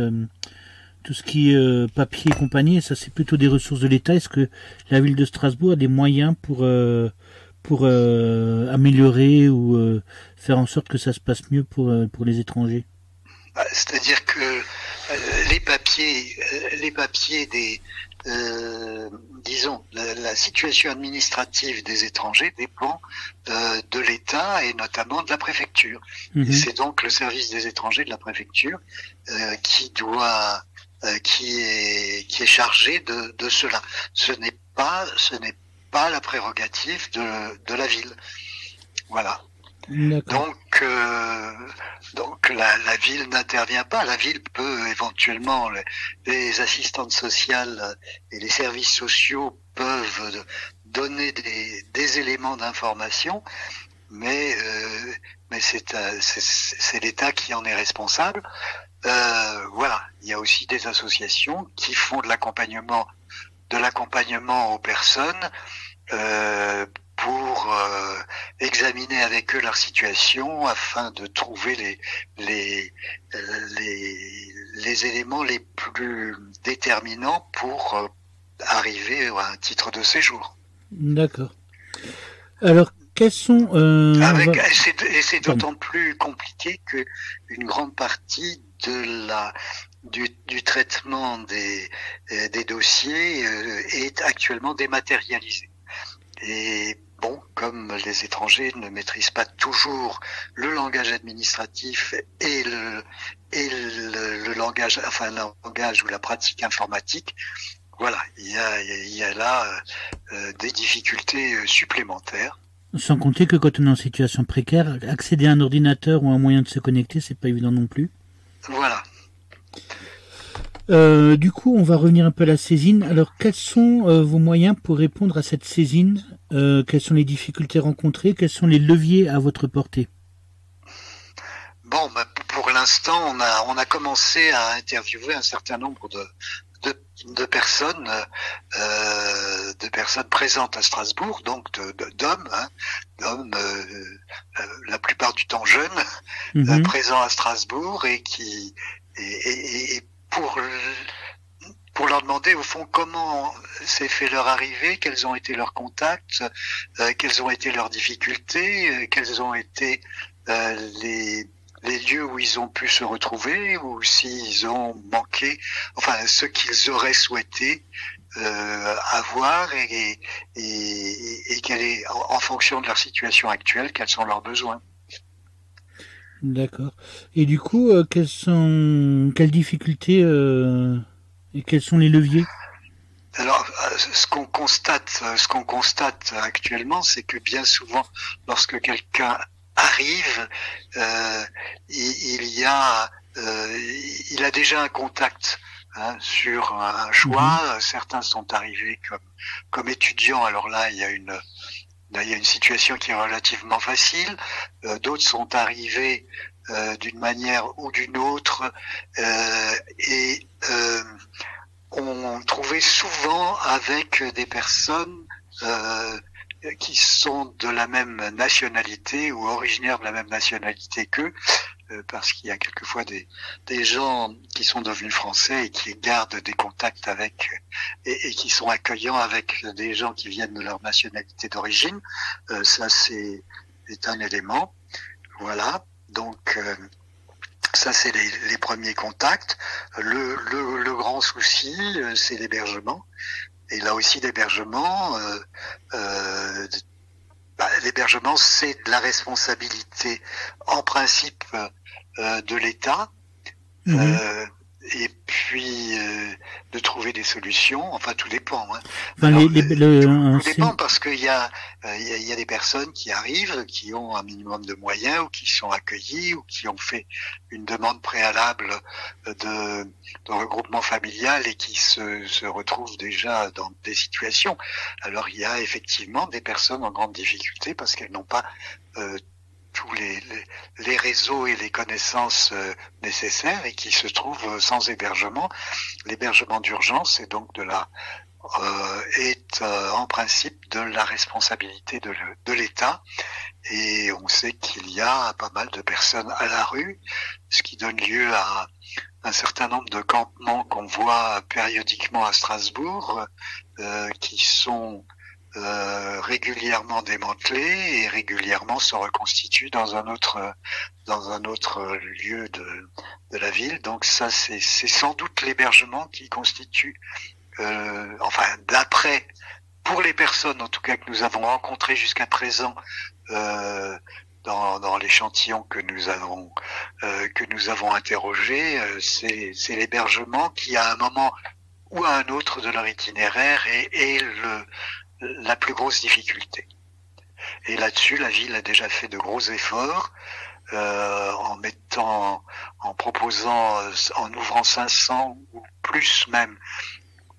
tout ce qui est papier et compagnie, ça c'est plutôt des ressources de l'État. Est-ce que la ville de Strasbourg a des moyens pour améliorer ou faire en sorte que ça se passe mieux pour les étrangers? C'est-à-dire que les papiers des disons, la situation administrative des étrangers dépend de l'État et notamment de la préfecture. Et c'est donc le service des étrangers de la préfecture qui est chargé de cela. Ce n'est pas la prérogative de la ville. Voilà. Donc la ville n'intervient pas. La ville peut éventuellement, les assistantes sociales et les services sociaux peuvent donner des éléments d'information, mais c'est l'État qui en est responsable. Voilà. Il y a aussi des associations qui font de l'accompagnement aux personnes pour examiner avec eux leur situation afin de trouver les éléments les plus déterminants pour arriver à un titre de séjour. D'accord. Alors, quels sont... c'est d'autant plus compliqué que une grande partie du traitement des dossiers est actuellement dématérialisée. Et bon, comme les étrangers ne maîtrisent pas toujours le langage administratif et le langage ou la pratique informatique, voilà, il y a là des difficultés supplémentaires. Sans compter que quand on est en situation précaire, accéder à un ordinateur ou à un moyen de se connecter, c'est pas évident non plus. Voilà. Du coup, on va revenir un peu à la saisine. Alors, quels sont vos moyens pour répondre à cette saisine? Quelles sont les difficultés rencontrées? Quels sont les leviers à votre portée? Bon, pour l'instant, on a commencé à interviewer un certain nombre de personnes présentes à Strasbourg, donc d'hommes, la plupart du temps jeunes, présents à Strasbourg et qui pour leur demander au fond comment s'est fait leur arrivée, quels ont été leurs contacts, quelles ont été leurs difficultés, quels ont été les lieux où ils ont pu se retrouver, ou s'ils ont manqué, enfin ce qu'ils auraient souhaité avoir et quelle est, en fonction de leur situation actuelle, quels sont leurs besoins. D'accord. Et du coup, quelles difficultés et quels sont les leviers? Alors, ce qu'on constate actuellement, c'est que bien souvent, lorsque quelqu'un arrive, il a déjà un contact sur un choix. Certains sont arrivés comme étudiants. Alors là, il y a une situation qui est relativement facile. D'autres sont arrivés d'une manière ou d'une autre et on trouvait souvent avec des personnes qui sont de la même nationalité ou originaires de la même nationalité qu'eux, parce qu'il y a quelquefois des gens qui sont devenus français et qui gardent des contacts avec et qui sont accueillants avec des gens qui viennent de leur nationalité d'origine. Ça c'est un élément. Voilà. Donc ça c'est les premiers contacts. Le grand souci c'est l'hébergement. Et là aussi l'hébergement, l'hébergement c'est de la responsabilité en principe de l'État. Et puis de trouver des solutions. Enfin, tout dépend. Enfin, alors, tout dépend parce qu'il y a des personnes qui arrivent, qui ont un minimum de moyens ou qui sont accueillis ou qui ont fait une demande préalable de regroupement familial et qui se retrouvent déjà dans des situations. Alors, il y a effectivement des personnes en grande difficulté parce qu'elles n'ont pas tous les réseaux et les connaissances nécessaires et qui se trouvent sans hébergement. L'hébergement d'urgence est donc en principe de la responsabilité de l'État et on sait qu'il y a pas mal de personnes à la rue, ce qui donne lieu à un certain nombre de campements qu'on voit périodiquement à Strasbourg, qui sont régulièrement démantelés et régulièrement se reconstituent dans un autre lieu de la ville. Donc ça, c'est sans doute l'hébergement qui constitue, d'après, pour les personnes en tout cas que nous avons rencontrées jusqu'à présent, dans l'échantillon que nous avons interrogé, c'est l'hébergement qui, à un moment ou à un autre de leur itinéraire, est la plus grosse difficulté. Et là-dessus, la ville a déjà fait de gros efforts, en proposant, en ouvrant 500 ou plus même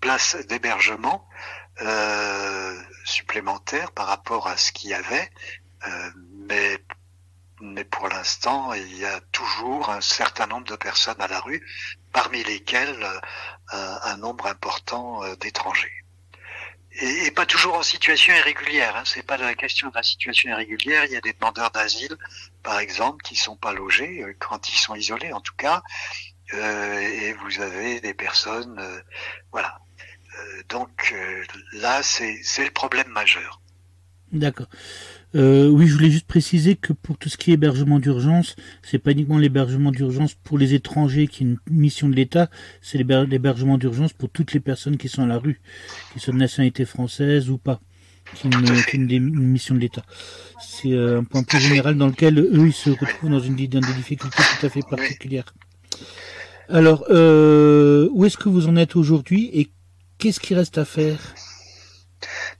places d'hébergement supplémentaires par rapport à ce qu'il y avait, mais pour l'instant, il y a toujours un certain nombre de personnes à la rue, parmi lesquelles un nombre important d'étrangers. Et pas toujours en situation irrégulière, hein. C'est pas la question de la situation irrégulière. Il y a des demandeurs d'asile, par exemple, qui sont pas logés, quand ils sont isolés en tout cas, et vous avez des personnes, voilà. Donc là, c'est le problème majeur. D'accord. Oui, je voulais juste préciser que pour tout ce qui est hébergement d'urgence, c'est pas uniquement l'hébergement d'urgence pour les étrangers qui est une mission de l'État, c'est l'hébergement d'urgence pour toutes les personnes qui sont à la rue, qui sont de nationalité française ou pas, qui ont une mission de l'État. C'est un point plus général dans lequel eux, ils se retrouvent dans des difficultés tout à fait particulières. Alors, où est-ce que vous en êtes aujourd'hui et qu'est-ce qui reste à faire ?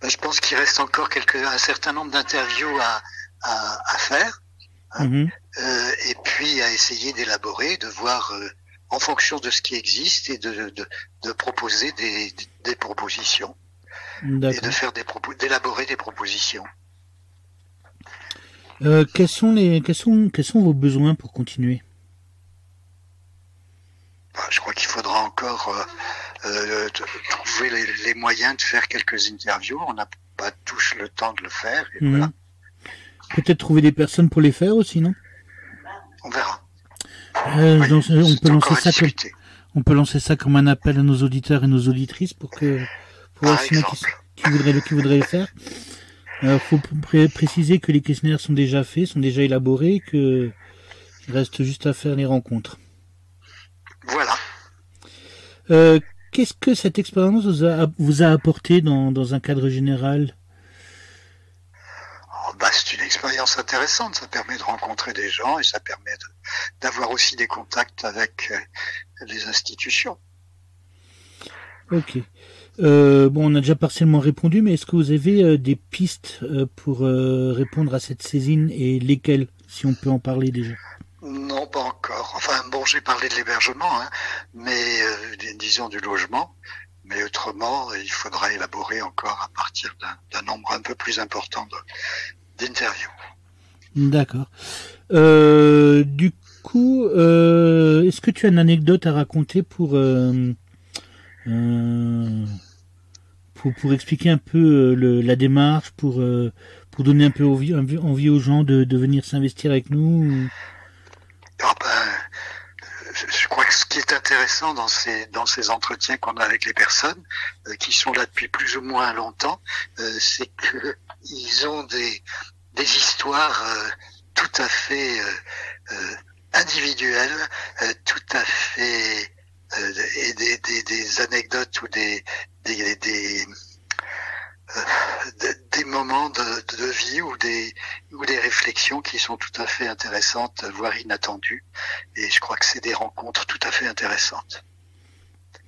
Je pense qu'il reste encore un certain nombre d'interviews à faire, hein, et puis à essayer d'élaborer, de voir en fonction de ce qui existe et de proposer des propositions. D'accord. Et de faire d'élaborer des propositions. Quels sont vos besoins pour continuer ? Je crois qu'il faudra encore trouver les moyens de faire quelques interviews. On n'a pas tous le temps de le faire. Et voilà. Peut-être trouver des personnes pour les faire aussi, non ? On verra. On peut lancer ça comme un appel à nos auditeurs et nos auditrices pour voir qui voudraient le faire. Faut préciser que les questionnaires sont déjà faits, sont déjà élaborés, qu'il reste juste à faire les rencontres. Voilà. Qu'est-ce que cette expérience vous a apporté dans un cadre général ? C'est une expérience intéressante. Ça permet de rencontrer des gens et ça permet d'avoir aussi des contacts avec les institutions. Ok. On a déjà partiellement répondu, mais est-ce que vous avez des pistes pour répondre à cette saisine et lesquelles, si on peut en parler déjà ? Non, pas encore. J'ai parlé de l'hébergement, hein, mais disons du logement. Mais autrement, il faudra élaborer encore à partir d'un nombre un peu plus important d'interviews. D'accord. Du coup, est-ce que tu as une anecdote à raconter pour expliquer un peu la démarche, pour donner un peu envie aux gens de venir s'investir avec nous ? Je crois que ce qui est intéressant dans ces entretiens qu'on a avec les personnes qui sont là depuis plus ou moins longtemps, c'est que ils ont des histoires tout à fait individuelles, tout à fait et des anecdotes ou des moments de vie ou des réflexions qui sont tout à fait intéressantes, voire inattendues. Et je crois que c'est des rencontres tout à fait intéressantes.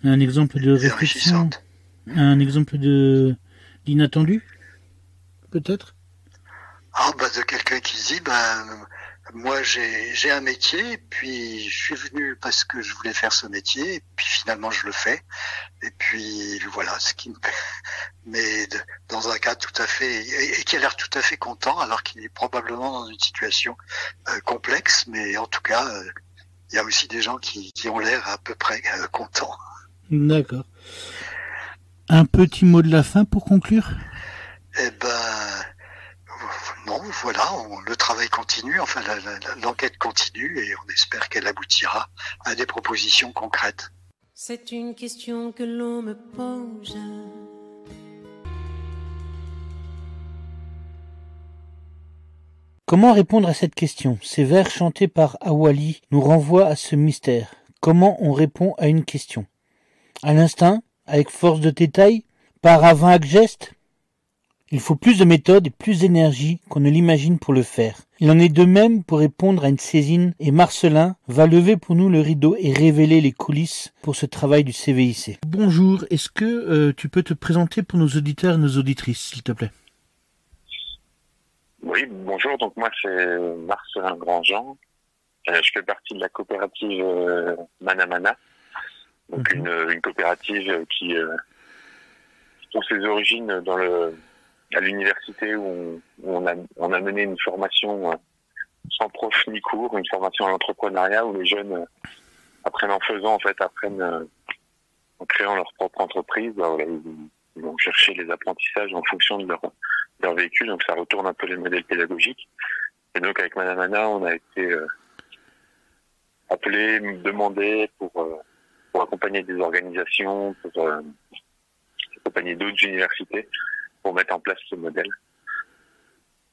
Un exemple de réflexion, un exemple d'inattendu, peut-être ? De quelqu'un qui dit, moi j'ai un métier, puis je suis venu parce que je voulais faire ce métier, et puis finalement je le fais, et puis voilà ce qui me plaît. Mais dans un cas tout à fait, et qui a l'air tout à fait content, alors qu'il est probablement dans une situation complexe, mais en tout cas, il y a aussi des gens qui ont l'air à peu près contents. D'accord. Un petit mot de la fin pour conclure ? bon, voilà, le travail continue, enfin l'enquête continue et on espère qu'elle aboutira à des propositions concrètes. C'est une question que l'on me pose. Comment répondre à cette question? Ces vers chantés par Awali nous renvoient à ce mystère. Comment on répond à une question? À l'instinct? Avec force de détail? Par un vague geste? Il faut plus de méthode et plus d'énergie qu'on ne l'imagine pour le faire. Il en est de même pour répondre à une saisine et Marcelin va lever pour nous le rideau et révéler les coulisses pour ce travail du CVIC. Bonjour, est-ce que tu peux te présenter pour nos auditeurs et nos auditrices, s'il te plaît? Oui, bonjour, donc moi c'est Marcelin Grandjean. Je fais partie de la coopérative Manamana, donc une coopérative qui trouve ses origines à l'université où on a mené une formation sans prof ni cours, une formation à l'entrepreneuriat où les jeunes apprennent en faisant, en fait, apprennent en créant leur propre entreprise. Voilà, ils vont chercher les apprentissages en fonction de leur véhicule, donc ça retourne un peu les modèles pédagogiques. Et donc avec Manamana, on a été appelé, demandé pour accompagner des organisations, pour accompagner d'autres universités pour mettre en place ce modèle.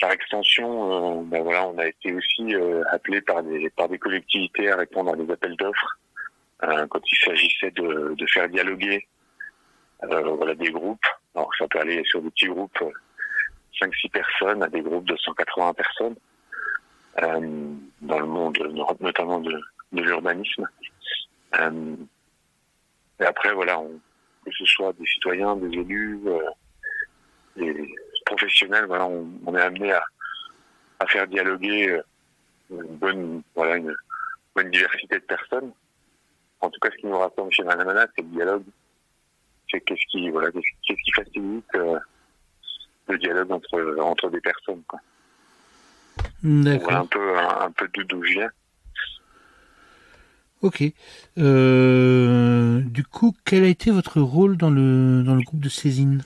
Par extension, on a été aussi appelé par des collectivités à répondre à des appels d'offres quand il s'agissait de faire dialoguer des groupes. Alors ça peut aller sur des petits groupes 5-6 personnes à des groupes de 180 personnes dans le monde, notamment de l'urbanisme. Et après, que ce soit des citoyens, des élus, des professionnels, on est amené à faire dialoguer une bonne diversité de personnes. En tout cas, ce qui nous rassemble chez Manamana, c'est le dialogue. C'est qu'est-ce qui facilite le dialogue entre des personnes, quoi. D'accord. Voilà un peu d'où je viens. Ok. Du coup, quel a été votre rôle dans le groupe de saisine?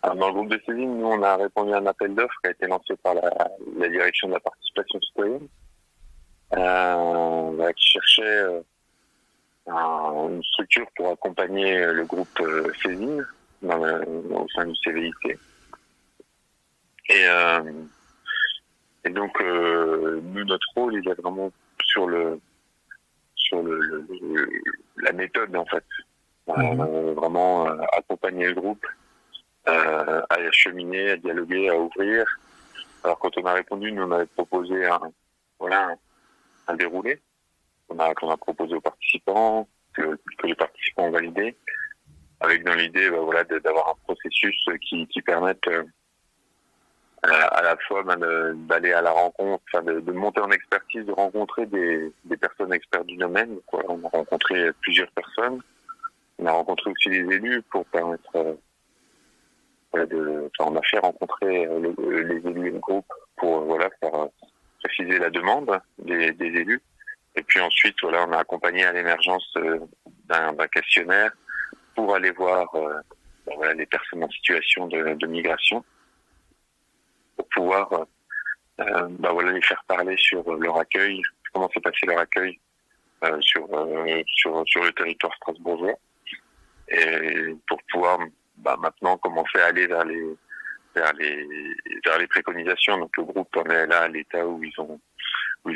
Alors, dans le groupe de saisine, nous, on a répondu à un appel d'offres qui a été lancé par la direction de la participation citoyenne, qui cherchait une structure pour accompagner le groupe saisine au sein du CVIC. Et donc, nous, notre rôle, il est vraiment sur la méthode, en fait. Vraiment accompagner le groupe à cheminer, à dialoguer, à ouvrir. Alors, quand on a répondu, nous, on avait proposé un déroulé qu'on a proposé aux participants, que les participants ont validé, avec dans l'idée d'avoir un processus qui permette à la fois d'aller à la rencontre, de monter en expertise, de rencontrer des personnes expertes du domaine. On a rencontré plusieurs personnes. On a rencontré aussi les élus pour permettre on a fait rencontrer les élus et le groupe pour faire préciser la demande des élus. Et puis ensuite, on a accompagné à l'émergence d'un questionnaire pour aller voir les personnes en situation de migration, pour pouvoir les faire parler sur leur accueil, comment s'est passé leur accueil sur le territoire strasbourgeois, et pour pouvoir maintenant commencer à aller vers les préconisations. Donc le groupe en est là à l'état où il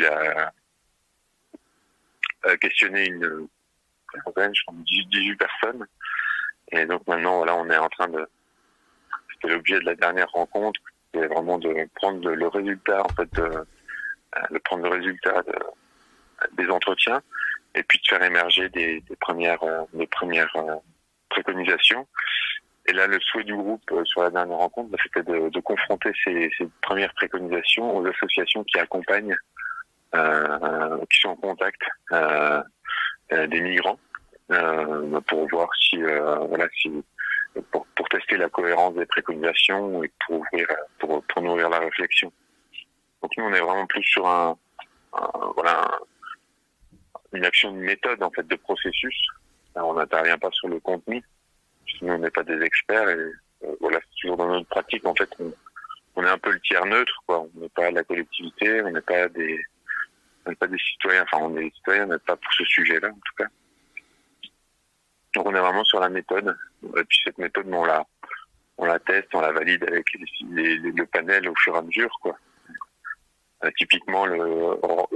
a questionné une 18 personnes. Et donc maintenant, on est en train c'était l'objet de la dernière rencontre, c'est vraiment de prendre le résultat, des entretiens, et puis de faire émerger des premières préconisations. Et là, le souhait du groupe sur la dernière rencontre, c'était de confronter ces premières préconisations aux associations qui accompagnent, qui sont en contact des migrants, pour voir pour tester la cohérence des préconisations et pour nourrir la réflexion. Donc nous, on est vraiment plus sur une action de méthode, en fait, de processus. Alors, on n'intervient pas sur le contenu, sinon on n'est pas des experts, et c'est toujours dans notre pratique, en fait, est un peu le tiers neutre, quoi. On n'est pas la collectivité, on n'est pas des citoyens. Enfin, on est des citoyens, mais pas pour ce sujet-là, en tout cas. Donc, on est vraiment sur la méthode. Et puis, cette méthode, on la teste, on la valide avec le panel au fur et à mesure, quoi. Typiquement,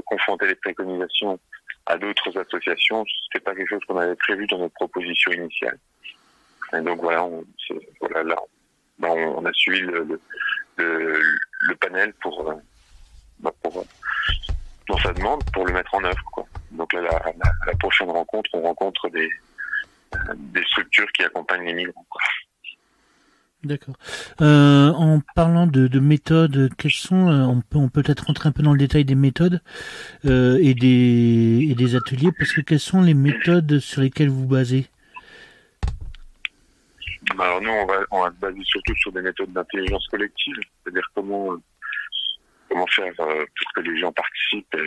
confronter les préconisations à d'autres associations, c'est pas quelque chose qu'on avait prévu dans notre proposition initiale. Et donc voilà, on a suivi le panel dans sa demande pour le mettre en œuvre, quoi. Donc là, la prochaine rencontre, on rencontre des structures qui accompagnent les migrants, quoi. D'accord. En parlant de méthodes, quelles sont, on peut peut-être rentrer un peu dans le détail des méthodes et des ateliers, parce que quelles sont les méthodes sur lesquelles vous basez? Alors nous, on va se baser surtout sur des méthodes d'intelligence collective, c'est-à-dire comment faire pour que les gens participent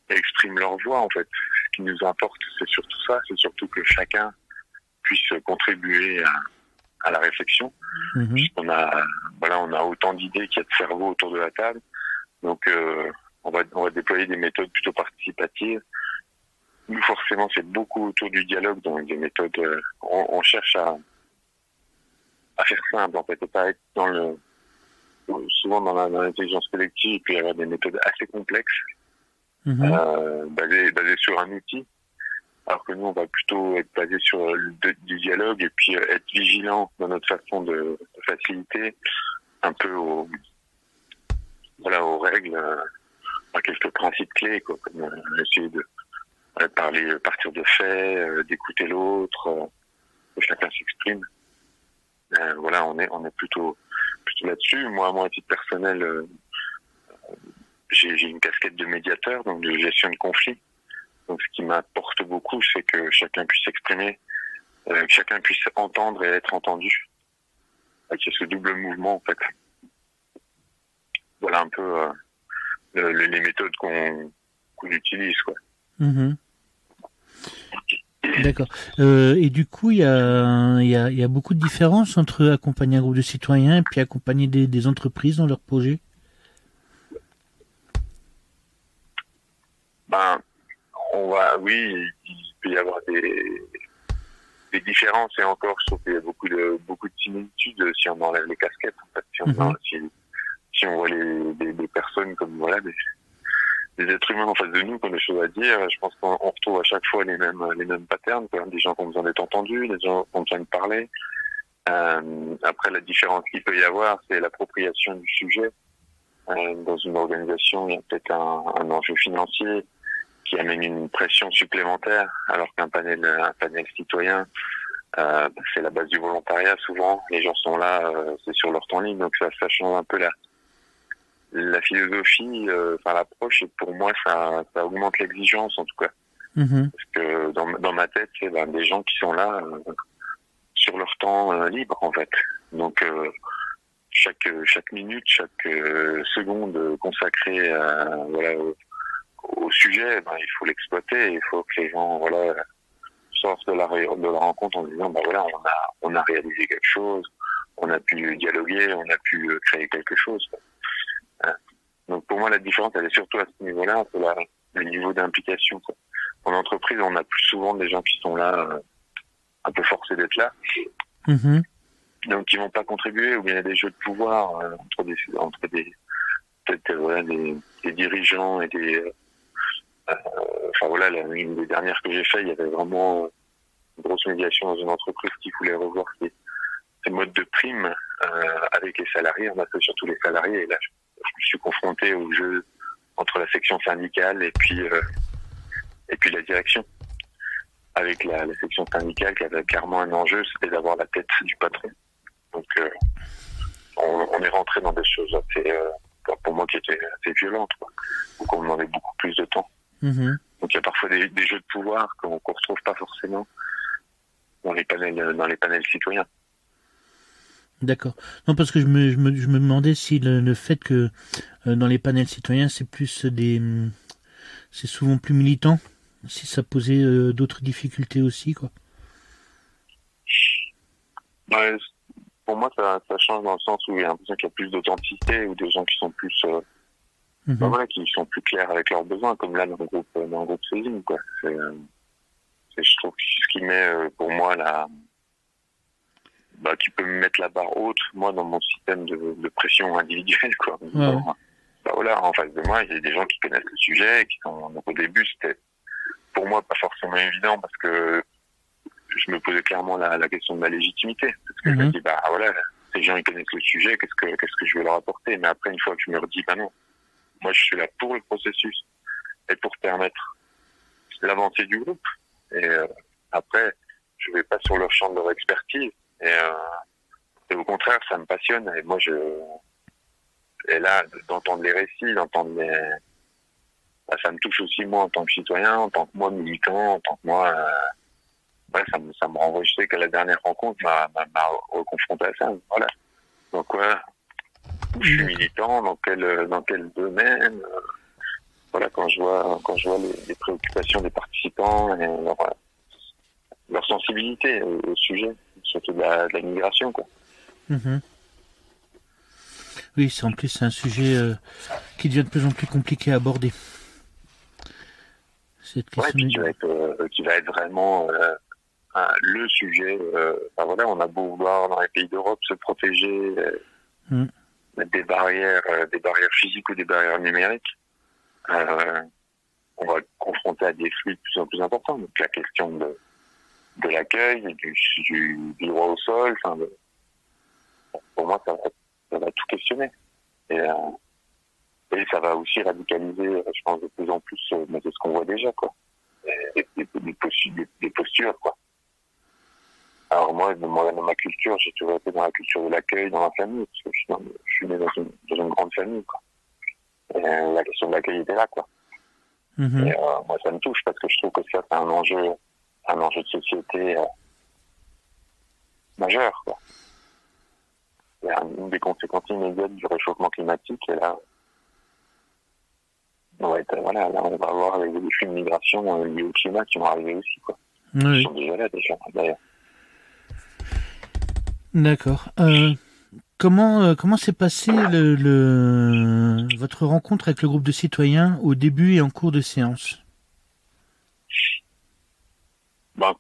et expriment leur voix, en fait. Ce qui nous importe, c'est surtout ça, c'est surtout que chacun puisse contribuer à la réflexion. Puisqu'on on a autant d'idées qu'il y a de cerveaux autour de la table. Donc, on va déployer des méthodes plutôt participatives. Nous, forcément, c'est beaucoup autour du dialogue, donc des méthodes, on cherche à faire simple, en fait, et pas être souvent dans l'intelligence collective, il peut y avoir des méthodes assez complexes, basées sur un outil. Alors que nous, on va plutôt être basé sur du dialogue et puis être vigilant dans notre façon de faciliter un peu aux règles, à quelques principes clés, quoi, comme essayer de partir de faits, d'écouter l'autre, que chacun s'exprime. On est plutôt là-dessus. Moi, à titre personnel, j'ai une casquette de médiateur, donc de gestion de conflit. Donc, ce qui m'apporte beaucoup, c'est que chacun puisse s'exprimer, que chacun puisse entendre et être entendu. Avec ce double mouvement, en fait. Voilà un peu les méthodes qu'on utilise, quoi. D'accord. Et du coup, il y a beaucoup de différences entre accompagner un groupe de citoyens et puis accompagner des entreprises dans leurs projets. Oui, il peut y avoir des différences, et encore, je trouve qu'il y a beaucoup de similitudes si on enlève les casquettes, en fait. Si on voit des personnes comme, des êtres humains en face de nous qui ont des choses à dire, je pense qu'on retrouve à chaque fois les mêmes patterns, quoi. Des gens qui ont besoin d'être entendus, des gens qui ont besoin de parler. Après, la différence qu'il peut y avoir, c'est l'appropriation du sujet. Dans une organisation, il y a peut-être un enjeu financier qui amène une pression supplémentaire, alors qu'un panel citoyen, c'est la base du volontariat souvent. Les gens sont là, c'est sur leur temps libre, donc ça change un peu la philosophie, l'approche, et pour moi ça augmente l'exigence, en tout cas. Parce que dans ma tête, c'est des gens qui sont là sur leur temps libre, en fait. Donc chaque minute, chaque seconde consacrée au sujet, il faut l'exploiter. Il faut que les gens sortent de la rencontre en disant on a réalisé quelque chose, on a pu dialoguer, on a pu créer quelque chose. Donc pour moi, la différence, elle est surtout à ce niveau-là, c'est le niveau d'implication, quoi. En entreprise, on a plus souvent des gens qui sont là, un peu forcés d'être là, donc qui vont pas contribuer, ou bien il y a des jeux de pouvoir entre des dirigeants et des une des dernières que j'ai fait, il y avait vraiment une grosse médiation dans une entreprise qui voulait revoir ces modes de prime avec les salariés. On a fait surtout les salariés, et là je me suis confronté au jeu entre la section syndicale et puis la direction, avec la section syndicale qui avait clairement un enjeu, c'était d'avoir la tête du patron. Donc on est rentré dans des choses assez, pour moi, qui étaient assez violentes, quoi. Donc on demandait beaucoup plus de temps. Donc il y a parfois des jeux de pouvoir qu'on retrouve pas forcément dans les panels citoyens. D'accord. Non, parce que je me demandais si le fait que dans les panels citoyens, c'est souvent plus militant, si ça posait d'autres difficultés aussi, quoi. pour moi, ça change dans le sens où j'ai l'impression qu'il y a plus d'authenticité, ou des gens qui sont plus, qui sont plus clairs avec leurs besoins, comme là dans le groupe Céline, quoi. Je trouve que c'est ce qui met pour moi qui peut me mettre la barre haute, moi, dans mon système de pression individuelle, quoi. Ouais. Voilà, en face de moi, il y a des gens qui connaissent le sujet, donc au début, c'était pour moi pas forcément évident, parce que je me posais clairement la question de ma légitimité. Parce que je me dis, ces gens, ils connaissent le sujet, qu'est-ce que je vais leur apporter? Mais après, une fois que je me redis, non, moi, je suis là pour le processus et pour permettre l'avancée du groupe. Et après, je vais pas sur leur champ de leur expertise. Et au contraire, ça me passionne. Et moi, et là, d'entendre les récits, ça me touche aussi, moi, en tant que citoyen, en tant que moi militant, en tant que moi, ça me renvoie. Je sais que la dernière rencontre m'a reconfronté à ça. Voilà. Donc, je suis militant, dans quel domaine, voilà, quand je vois les préoccupations des participants et leur sensibilité au sujet, surtout de la migration, quoi. Oui, en plus, c'est un sujet qui devient de plus en plus compliqué à aborder. Cette question qui va être vraiment le sujet. On a beau vouloir dans les pays d'Europe se protéger, mettre des barrières physiques ou des barrières numériques. On va être confronté à des flux de plus en plus importants. Donc la question de l'accueil, du droit au sol, pour moi, ça va tout questionner. Et ça va aussi radicaliser, je pense, de plus en plus, mais c'est ce qu'on voit déjà, quoi. Des postures, quoi. Alors moi, dans ma culture, j'ai toujours été dans la culture de l'accueil, dans la famille, parce que je suis né dans une grande famille, quoi. Et la question de l'accueil était là, quoi. Et moi, ça me touche, parce que je trouve que ça, c'est un enjeu de société majeur, quoi. C'est une des conséquences immédiates du réchauffement climatique, et là, on va avoir des flux de migration liés au climat qui vont arriver aussi, quoi. Ils sont déjà là, d'ailleurs. D'accord. Comment s'est passé votre rencontre avec le groupe de citoyens au début et en cours de séance?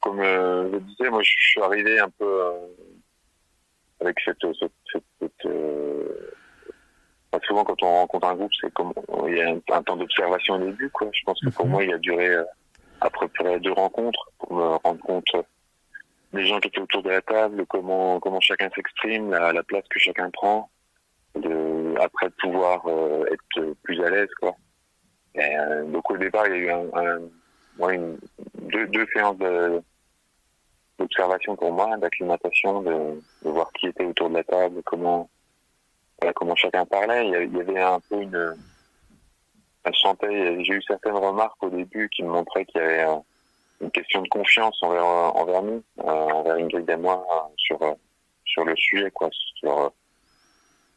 Comme je disais, moi je suis arrivé un peu avec souvent quand on rencontre un groupe, c'est comme il y a un temps d'observation au début, quoi. Je pense que pour moi il a duré à peu près 2 rencontres pour me rendre compte des gens qui étaient autour de la table, comment chacun s'exprime, la place que chacun prend, après pouvoir être plus à l'aise, quoi. Et, donc au départ, il y a eu deux séances d'observation pour moi, d'acclimatation, de voir qui était autour de la table, comment chacun parlait. Il y avait un peu j'ai eu certaines remarques au début qui me montraient qu'il y avait une question de confiance envers nous, envers Ingrid et moi, sur le sujet, quoi, sur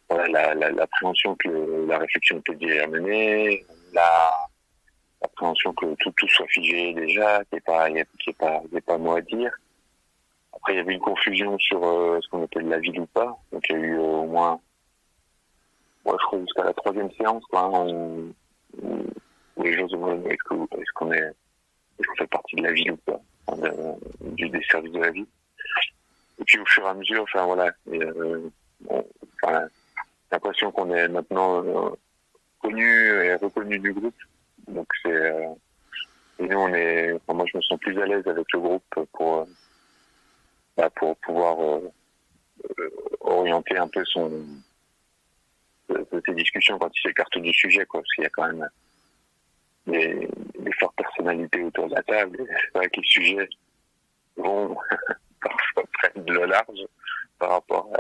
l'appréhension que la réflexion était déjà menée, l'appréhension que tout soit figé déjà, qu'il n'y ait pas mot à dire. Après, il y avait une confusion sur ce qu'on appelle la ville ou pas. Donc, il y a eu au moins, je crois jusqu'à la 3e séance, quoi, où les gens se demandaient est-ce qu'on fait partie de la ville ou pas, des services de la ville. Et puis, au fur et à mesure, l'impression qu'on est maintenant connu et reconnu du groupe. Donc, et nous, moi, je me sens plus à l'aise avec le groupe pour pouvoir orienter un peu ces discussions quand il s'écarte du sujet, quoi, parce qu'il y a quand même des fortes personnalités autour de la table. C'est vrai que les sujets vont parfois prendre le large par rapport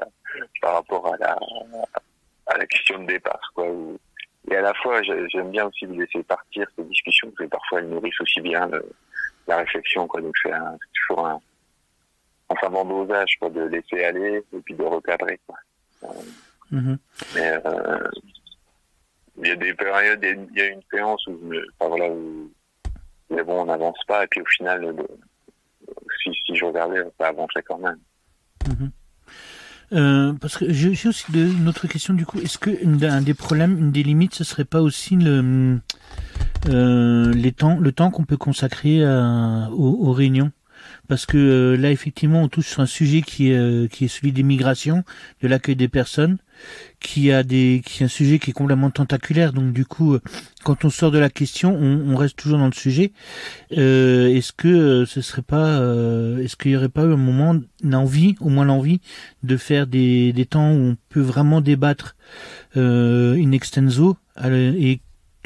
à la question de départ, quoi. Et à la fois, j'aime bien aussi vous laisser partir ces discussions, parce que parfois elles nourrissent aussi bien la réflexion, quoi. Donc c'est toujours un savant dosage, quoi, de laisser aller et puis de recadrer, quoi. Mais il y a des périodes, il y a une séance où mais bon, on n'avance pas, et puis au final, si je regardais, ça avançait quand même. Parce que j'ai aussi une autre question du coup. Est-ce que un des problèmes, une des limites, ce serait pas aussi le temps qu'on peut consacrer aux réunions? Parce que là, effectivement, on touche sur un sujet qui est celui des migrations, de l'accueil des personnes, qui est un sujet qui est complètement tentaculaire. Donc, du coup, quand on sort de la question, on reste toujours dans le sujet. Est-ce que ce serait pas, est-ce qu'il y aurait pas eu un moment, au moins l'envie, de faire des temps où on peut vraiment débattre in extenso, et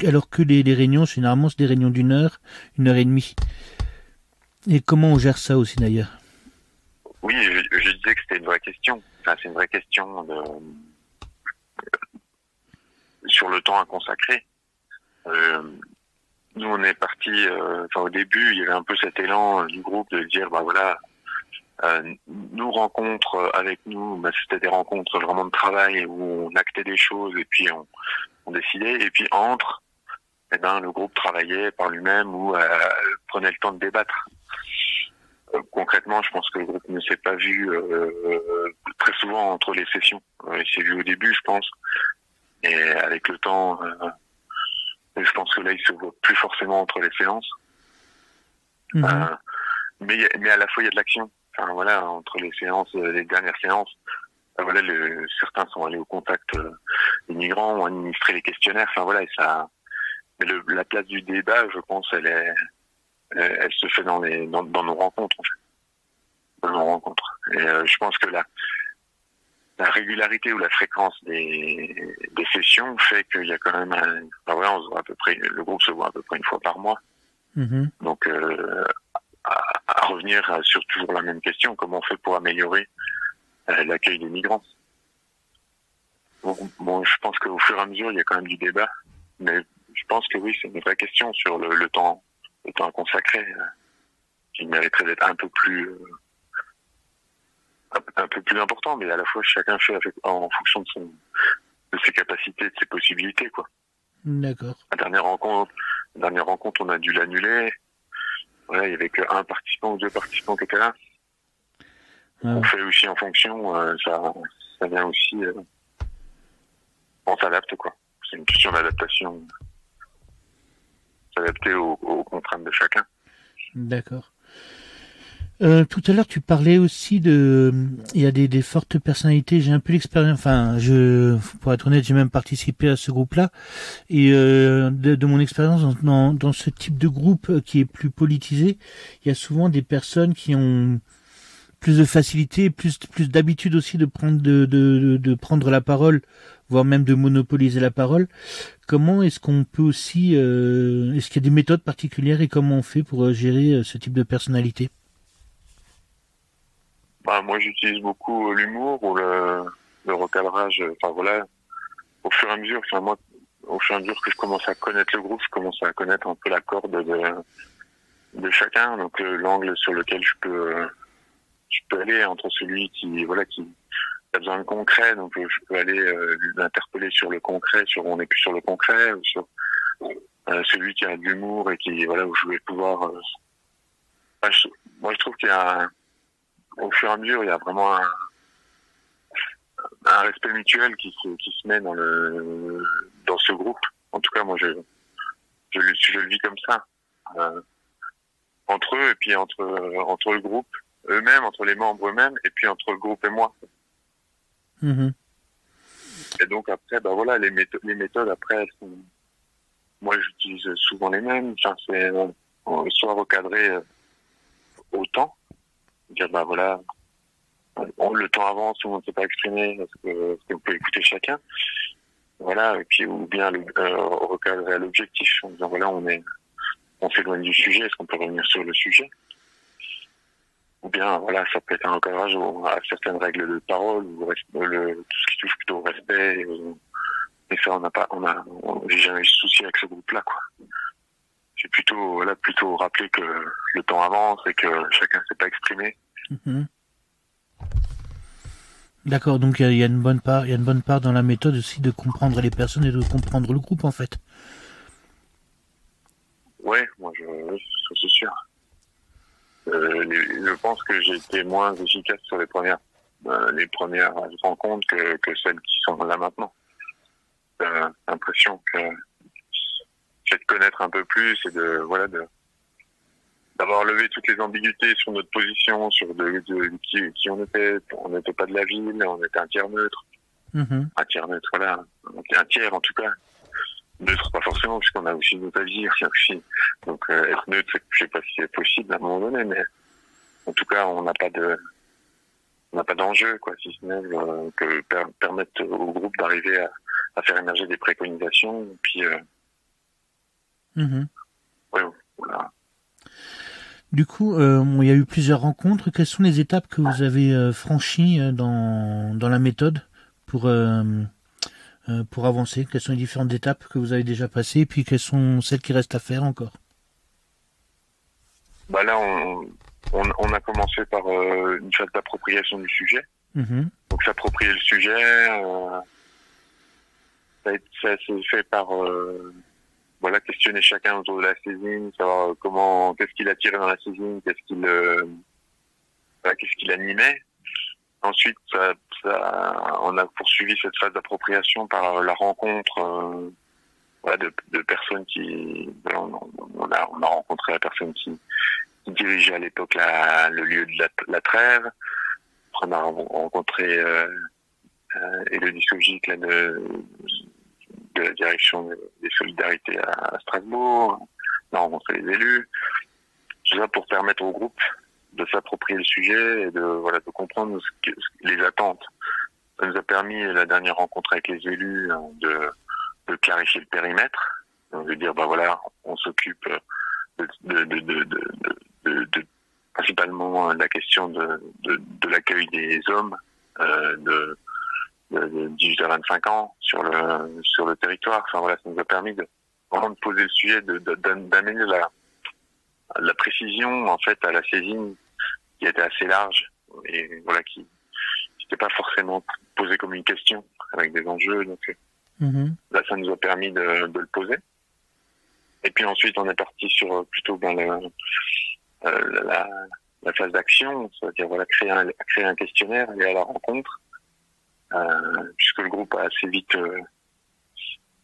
alors que les réunions, généralement, c'est des réunions d'1 heure, 1 heure et demie. Et comment on gère ça aussi d'ailleurs? Oui, je disais que c'était une vraie question. Enfin, c'est une vraie question sur le temps à consacrer. Nous, on est parti. Au début, il y avait un peu cet élan du groupe de dire, bah voilà, nous rencontres avec nous, bah, c'était des rencontres vraiment de travail où on actait des choses et puis on décidait. Et puis entre, le groupe travaillait par lui-même ou prenait le temps de débattre. Concrètement, je pense que le groupe ne s'est pas vu très souvent entre les sessions. Il s'est vu au début, je pense. Et avec le temps, je pense que là, il se voit plus forcément entre les séances. Mhm. Mais à la fois, il y a de l'action. Enfin, voilà, entre les séances, les dernières séances, voilà, certains sont allés au contact des migrants, ont administré les questionnaires. Enfin, voilà, et ça. Mais la place du débat, je pense, elle se fait dans nos rencontres, en fait. Dans nos rencontres. Et je pense que la régularité ou la fréquence des sessions fait qu'il y a quand même on se voit à peu près, le groupe se voit à peu près 1 fois par mois. Mhm. Donc, à revenir sur toujours la même question, comment on fait pour améliorer l'accueil des migrants? Bon, je pense qu'au fur et à mesure, il y a quand même du débat, mais je pense que oui, c'est une vraie question sur le temps à consacrer, qui mériterait d'être un peu plus important, mais à la fois chacun fait en fonction de ses capacités, de ses possibilités, quoi. D'accord. La dernière rencontre, on a dû l'annuler. Voilà, il y avait qu'un participant ou 2 participants qui étaient là. On fait aussi en fonction, ça vient aussi, on s'adapte, quoi. C'est une question d'adaptation, s'adapter aux contraintes de chacun. D'accord. Tout à l'heure, tu parlais aussi il y a des fortes personnalités. J'ai un peu l'expérience. Enfin, pour être honnête, j'ai même participé à ce groupe-là. Et de mon expérience dans ce type de groupe qui est plus politisé, il y a souvent des personnes qui ont plus de facilité, plus d'habitude aussi de prendre la parole, voire même de monopoliser la parole. Comment est-ce qu'on peut aussi, est-ce qu'il y a des méthodes particulières et comment on fait pour gérer ce type de personnalité? Moi, j'utilise beaucoup l'humour ou le recadrage. Enfin, voilà, au fur et à mesure, au fur et à mesure que je commence à connaître le groupe, je commence à connaître un peu la corde de chacun. Donc, l'angle sur lequel je peux aller entre celui qui a besoin de concret, donc je peux aller l'interpeller sur le concret, on est plus sur le concret, ou sur celui qui a de l'humour et qui, voilà, où je vais pouvoir. Moi, je trouve qu'il y a au fur et à mesure, il y a vraiment un respect mutuel qui se met dans ce groupe. En tout cas, moi, je le vis comme ça. Entre eux et puis entre le groupe eux-mêmes, entre les membres eux-mêmes, et puis entre le groupe et moi. Mmh. Et donc après, voilà, les méthodes après, elles sont... moi j'utilise souvent les mêmes. Enfin, c'est soit recadrer au temps, dire voilà, le temps avance, tout le monde ne s'est pas exprimé, est-ce qu'on peut écouter chacun, voilà, et puis ou bien recadrer à l'objectif en disant voilà, on s'éloigne du sujet, est-ce qu'on peut revenir sur le sujet? Ou bien, voilà, ça peut être un recadrage à certaines règles de parole, ou tout ce qui touche plutôt au respect. Et ça, j'ai jamais eu de souci avec ce groupe-là, quoi. J'ai plutôt rappelé que le temps avance et que chacun s'est pas exprimé. Mmh. D'accord, donc il y a une bonne part dans la méthode aussi de comprendre les personnes et de comprendre le groupe, en fait. Ouais, ça c'est sûr. Je pense que j'ai été moins efficace sur les premières les premières rencontres que celles qui sont là maintenant. L'impression que c'est de connaître un peu plus et d'avoir levé toutes les ambiguïtés sur notre position, sur qui on était. On n'était pas de la ville, on était un tiers neutre. Un tiers neutre, voilà. Un tiers en tout cas. Neutre pas forcément, puisqu'on a aussi notre avis. Donc être neutre, je sais pas si c'est possible à un moment donné, mais en tout cas on n'a pas d'enjeu, quoi, si ce n'est que permettre au groupe d'arriver à faire émerger des préconisations, et puis voilà. Du coup, il y a eu plusieurs rencontres. Quelles sont les étapes que vous avez franchies dans la méthode pour avancer? Quelles sont les différentes étapes que vous avez déjà passées, et puis quelles sont celles qui restent à faire encore? Là, on a commencé par une phase d'appropriation du sujet. Donc s'approprier le sujet, ça s'est fait par questionner chacun autour de la saisine, savoir qu'est-ce qu'il attirait dans la saisine, qu'est-ce qu'il animait. Ensuite, on a poursuivi cette phase d'appropriation par la rencontre de personnes on a rencontré la personne qui dirigeait à l'époque le lieu de la trêve. On a rencontré Élodie Sogic de la direction des solidarités à Strasbourg. On a rencontré les élus. Tout ça pour permettre au groupe de s'approprier le sujet et de comprendre les attentes. Ça nous a permis, la dernière rencontre avec les élus, de clarifier le périmètre. Donc de dire, on s'occupe de principalement la question de l'accueil des hommes de 18 à 25 ans sur le territoire. Ça nous a permis vraiment de poser le sujet, d'amener la précision en fait à la saisine qui était assez large et qui n'était pas forcément posée comme une question avec des enjeux. Donc là, ça nous a permis de le poser. Et puis ensuite, on est parti sur plutôt la phase d'action, c'est-à-dire créer un questionnaire, aller à la rencontre, puisque le groupe a assez vite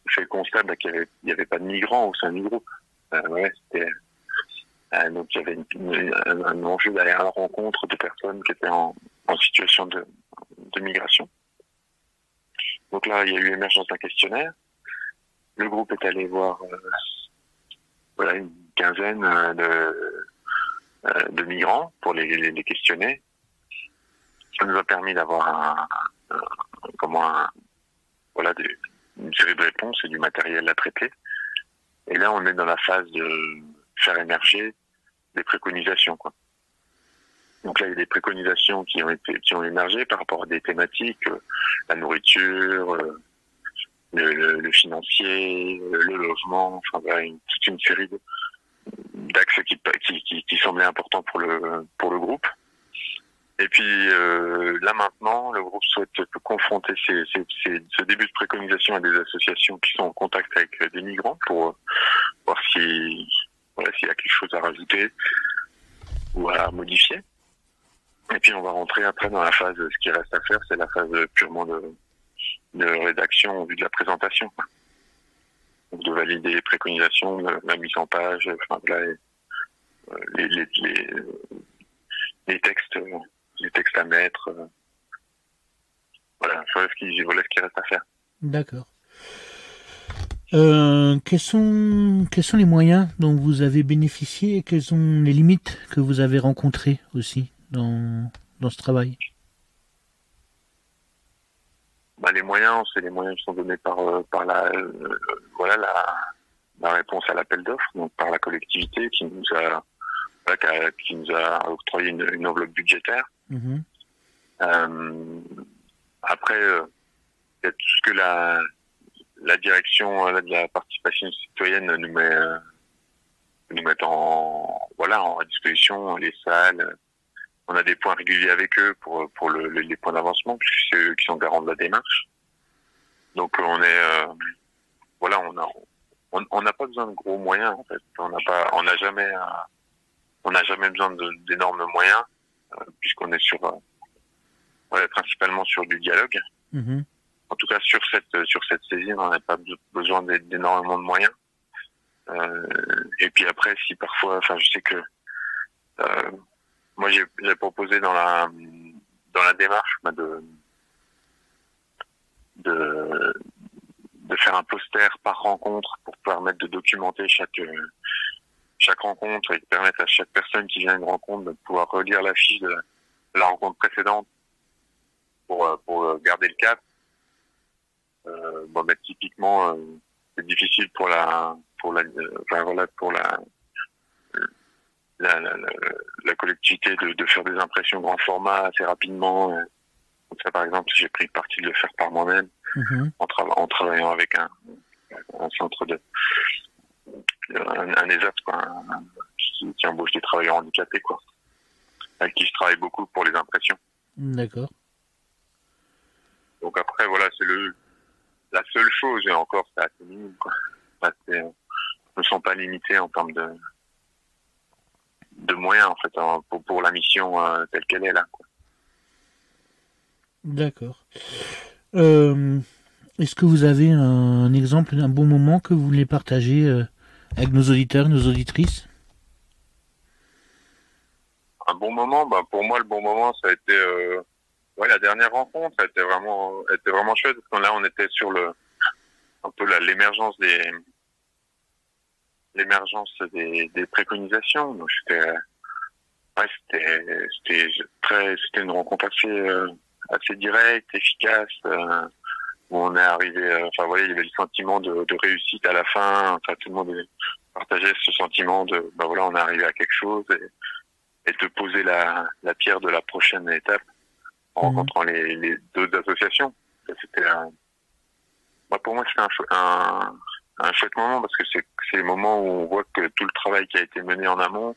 fait le constat qu'il n'y avait pas de migrants au sein du groupe. Donc il y avait un enjeu d'aller à la rencontre de personnes qui étaient en situation de migration. Donc là, il y a eu émergence d'un questionnaire. Le groupe est allé voir une quinzaine de migrants pour les questionner. Ça nous a permis d'avoir une série de réponses et du matériel à traiter. Et là, on est dans la phase de faire émerger des préconisations, quoi. Donc là, il y a des préconisations qui ont émergé par rapport à des thématiques, la nourriture, le financier, le logement, toute une série d'axes qui semblaient importants pour le groupe. Et puis là maintenant, le groupe souhaite confronter ce début de préconisation à des associations qui sont en contact avec des migrants pour voir s'il y a quelque chose à rajouter ou à modifier. Et puis on va rentrer après dans la phase, ce qui reste à faire, c'est la phase purement de rédaction en vue de la présentation. Donc de valider les préconisations, la mise en page, les textes à mettre. Voilà ce qui reste à faire. D'accord. Quels sont les moyens dont vous avez bénéficié et quelles sont les limites que vous avez rencontrées aussi dans ce travail? Les moyens, c'est les moyens qui sont donnés par la réponse à l'appel d'offres, donc par la collectivité qui nous a octroyé une enveloppe budgétaire. Après, il y a tout ce que la direction de la participation citoyenne nous met en disposition, les salles. On a des points réguliers avec eux pour les points d'avancement, puisque c'est eux qui sont garants de la démarche. Donc on n'a pas besoin de gros moyens en fait. On n'a jamais besoin d'énormes moyens puisqu'on est sur voilà, principalement sur du dialogue. Mhm. En tout cas, sur cette saisine, on n'a pas besoin d'énormément de moyens. Et puis après, si parfois, enfin, je sais que moi j'ai proposé dans la démarche de faire un poster par rencontre pour permettre de documenter chaque rencontre et de permettre à chaque personne qui vient à une rencontre de pouvoir relire la fiche de la rencontre précédente pour garder le cap. Typiquement, c'est difficile pour la collectivité de faire des impressions grand format assez rapidement. Donc ça, par exemple, j'ai pris le parti de le faire par moi-même en travaillant avec un centre un ESAT, quoi, qui embauche des travailleurs handicapés, quoi, avec qui je travaille beaucoup pour les impressions. D'accord. Donc après, voilà, c'est la seule chose, et encore, c'est assez minime, quoi. Ne sont pas limités en termes de moyens, en fait, pour la mission telle qu'elle est là, quoi. D'accord. Est-ce que vous avez un exemple d'un bon moment que vous voulez partager avec nos auditeurs, nos auditrices? Un bon moment, pour moi, le bon moment, ça a été la dernière rencontre. Ça a été vraiment chouette, parce que là, on était sur l'émergence des préconisations. Donc c'était une rencontre assez directe, efficace, où on est arrivé, il y avait le sentiment de réussite à la fin. Enfin, tout le monde partageait ce sentiment de, on est arrivé à quelque chose, et de poser la pierre de la prochaine étape en rencontrant les deux associations. Ça, c'était pour moi, c'était un chouette moment, parce que c'est le moment où on voit que tout le travail qui a été mené en amont,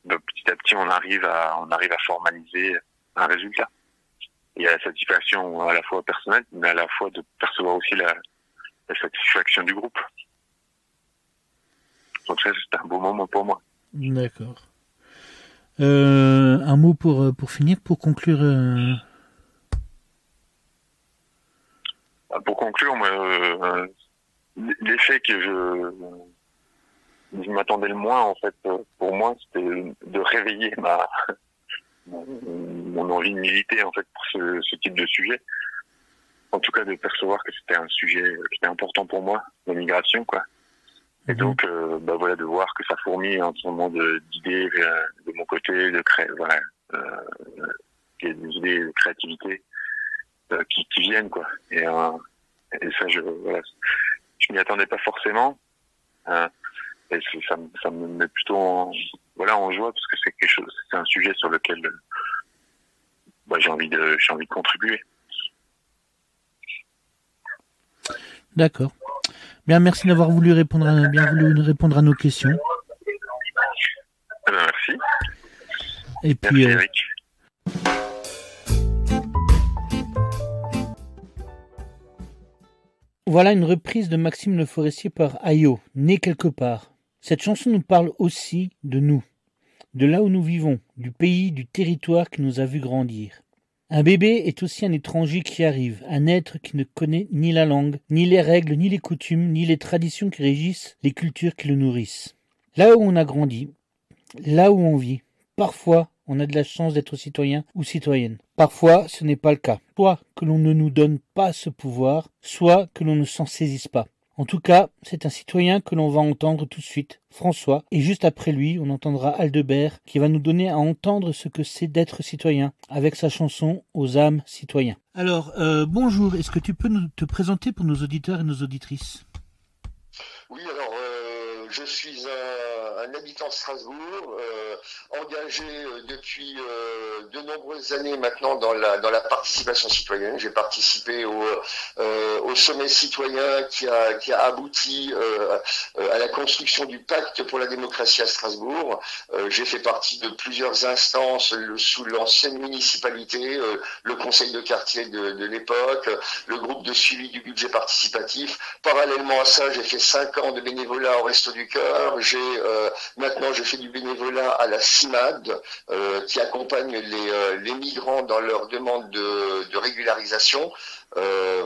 petit à petit, on arrive à formaliser un résultat. Il y a la satisfaction à la fois personnelle, mais à la fois de percevoir aussi la satisfaction du groupe. Donc ça, c'était un beau moment pour moi. D'accord. Un mot pour finir, pour conclure. Pour conclure, moi, l'effet que je m'attendais le moins, en fait, pour moi, c'était de réveiller mon envie de militer, en fait, pour ce type de sujet. En tout cas, de percevoir que c'était un sujet qui était important pour moi, la migration, quoi. Et donc, de voir que ça fourmille en ce moment d'idées de mon côté, des idées de créativité qui viennent, quoi. Et ça, je m'y attendais pas forcément. Et ça me met plutôt en joie, parce que c'est un sujet sur lequel j'ai envie de contribuer. D'accord. Bien, merci d'avoir voulu répondre à nos questions. Merci. Et puis, merci, Eric. Voilà une reprise de Maxime Le Forestier par Ayo, Né quelque part. Cette chanson nous parle aussi de nous, de là où nous vivons, du pays, du territoire qui nous a vu grandir. Un bébé est aussi un étranger qui arrive, un être qui ne connaît ni la langue, ni les règles, ni les coutumes, ni les traditions qui régissent les cultures qui le nourrissent. Là où on a grandi, là où on vit, parfois on a de la chance d'être citoyen ou citoyenne. Parfois ce n'est pas le cas. Soit que l'on ne nous donne pas ce pouvoir, soit que l'on ne s'en saisisse pas. En tout cas, c'est un citoyen que l'on va entendre tout de suite, François, et juste après lui, on entendra Aldebert qui va nous donner à entendre ce que c'est d'être citoyen, avec sa chanson « Aux âmes citoyens ». Alors, bonjour, est-ce que tu peux te présenter pour nos auditeurs et nos auditrices ? Oui, alors, je suis un habitant de Strasbourg, engagé depuis de nombreuses années maintenant dans la participation citoyenne. J'ai participé au sommet citoyen qui a abouti à la construction du pacte pour la démocratie à Strasbourg. J'ai fait partie de plusieurs instances sous l'ancienne municipalité, le conseil de quartier de l'époque, le groupe de suivi du budget participatif. Parallèlement à ça, j'ai fait 5 ans de bénévolat au Resto du Cœur. J'ai maintenant je fais du bénévolat à la CIMAD, qui accompagne les migrants dans leur demande de régularisation.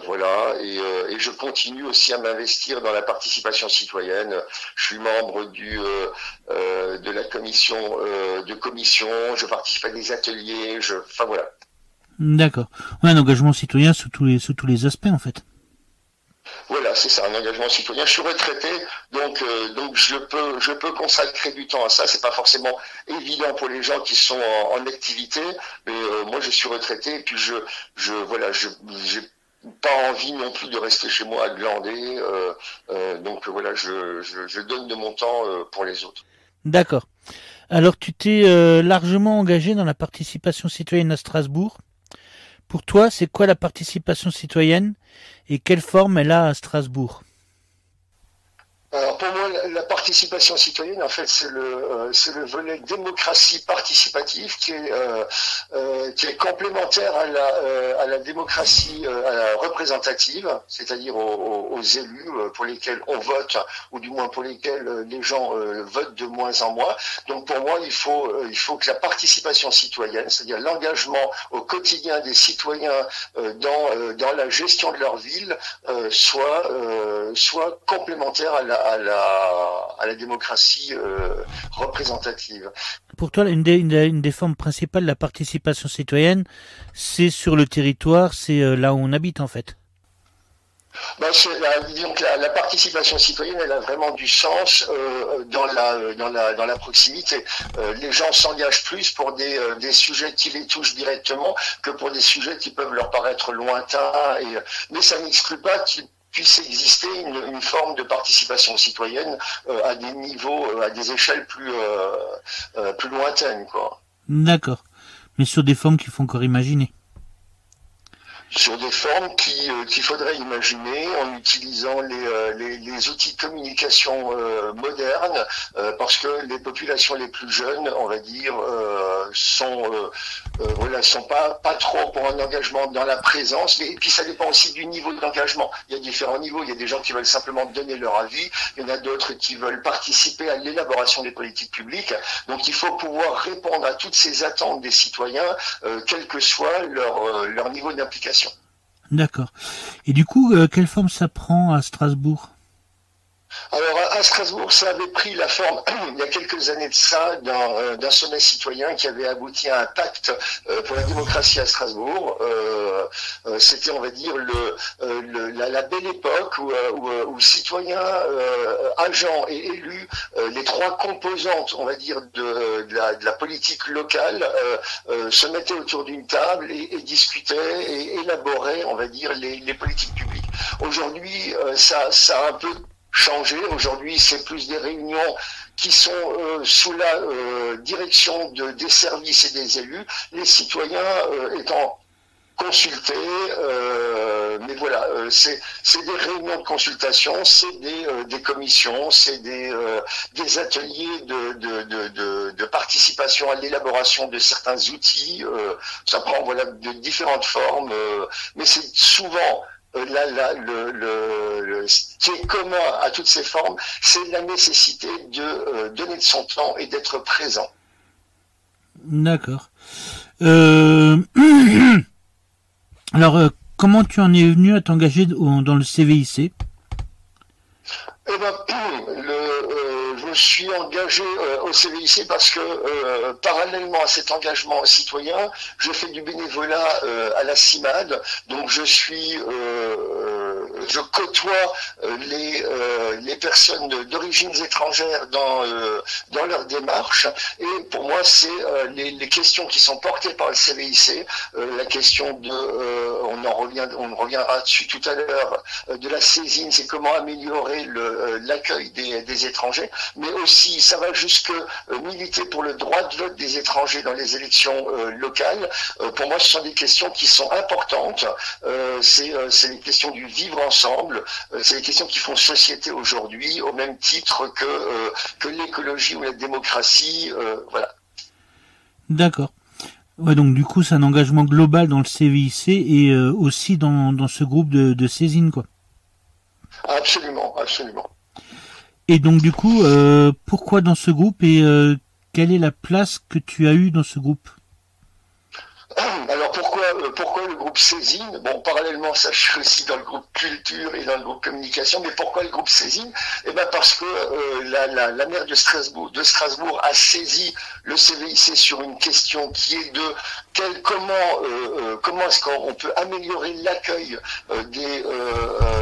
Voilà, et je continue aussi à m'investir dans la participation citoyenne. Je suis membre de la commission je participe à des ateliers, enfin voilà. D'accord. Ouais, un engagement citoyen sous tous les aspects en fait. Voilà, c'est ça, un engagement citoyen. Je suis retraité, donc je peux consacrer du temps à ça. C'est pas forcément évident pour les gens qui sont en activité, mais moi je suis retraité et puis j'ai pas envie non plus de rester chez moi à glander. Donc voilà, je donne de mon temps pour les autres. D'accord. Alors tu t'es largement engagé dans la participation citoyenne à Strasbourg. Pour toi, c'est quoi la participation citoyenne et quelle forme elle a à Strasbourg? Alors pour moi, la participation citoyenne, en fait, c'est le volet démocratie participative qui est complémentaire à la démocratie à la représentative, c'est-à-dire aux élus pour lesquels on vote, ou du moins pour lesquels les gens votent de moins en moins. Donc pour moi, il faut que la participation citoyenne, c'est-à-dire l'engagement au quotidien des citoyens dans la gestion de leur ville, soit complémentaire à la démocratie représentative. Pour toi, une des formes principales de la participation citoyenne, c'est sur le territoire, c'est là où on habite en fait. Disons que la participation citoyenne, elle a vraiment du sens dans la proximité. Les gens s'engagent plus pour des sujets qui les touchent directement que pour des sujets qui peuvent leur paraître lointains. Mais ça n'exclut pas qu'il puisse exister une forme de participation citoyenne à des niveaux, à des échelles plus lointaines, quoi. D'accord. Mais sur des formes qu'il faut encore imaginer. Sur des formes qu'il faudrait imaginer en utilisant les outils de communication modernes, parce que les populations les plus jeunes, on va dire, sont pas trop pour un engagement dans la présence, et puis ça dépend aussi du niveau d'engagement. Il y a différents niveaux, il y a des gens qui veulent simplement donner leur avis, il y en a d'autres qui veulent participer à l'élaboration des politiques publiques, donc il faut pouvoir répondre à toutes ces attentes des citoyens, quel que soit leur niveau d'implication. D'accord. Et du coup, quelle forme ça prend à Strasbourg? Alors à Strasbourg, ça avait pris la forme il y a quelques années de ça d'un sommet citoyen qui avait abouti à un pacte pour la démocratie à Strasbourg. C'était, on va dire, la belle époque où citoyens, agents et élus, les trois composantes, on va dire, de la politique locale, se mettaient autour d'une table et discutaient et élaboraient, on va dire, les politiques publiques. Aujourd'hui, ça a un peu changé. Aujourd'hui, c'est plus des réunions qui sont sous la direction des services et des élus, les citoyens étant consultés, mais voilà, c'est des réunions de consultation, c'est des commissions, c'est des ateliers de participation à l'élaboration de certains outils. Ça prend de différentes formes, mais c'est souvent ce qui est commun à toutes ces formes, c'est la nécessité de donner de son temps et d'être présent. D'accord. Alors, comment tu en es venu à t'engager dans le CVIC? Eh ben, je me suis engagé au CVIC parce que parallèlement à cet engagement citoyen, je fais du bénévolat à la CIMAD, donc je côtoie les personnes d'origines étrangères dans leur démarche, et pour moi c'est les questions qui sont portées par le CVIC, la question on reviendra dessus tout à l'heure, de la saisine, c'est comment améliorer l'accueil des étrangers, mais aussi ça va jusque militer pour le droit de vote des étrangers dans les élections locales. Pour moi, ce sont des questions qui sont importantes. C'est les questions du vivre ensemble. C'est les questions qui font société aujourd'hui, au même titre que l'écologie ou la démocratie. Voilà. D'accord. Ouais, donc du coup, c'est un engagement global dans le CVIC et aussi dans ce groupe de saisine, quoi. Absolument, absolument. Et donc du coup, pourquoi dans ce groupe et quelle est la place que tu as eue dans ce groupe? Alors pourquoi le groupe Césine? Bon, parallèlement, ça, je suis aussi dans le groupe Culture et dans le groupe Communication, mais pourquoi le groupe Césine? Eh ben parce que la maire de Strasbourg a saisi le CVIC sur une question qui est de comment est-ce qu'on peut améliorer l'accueil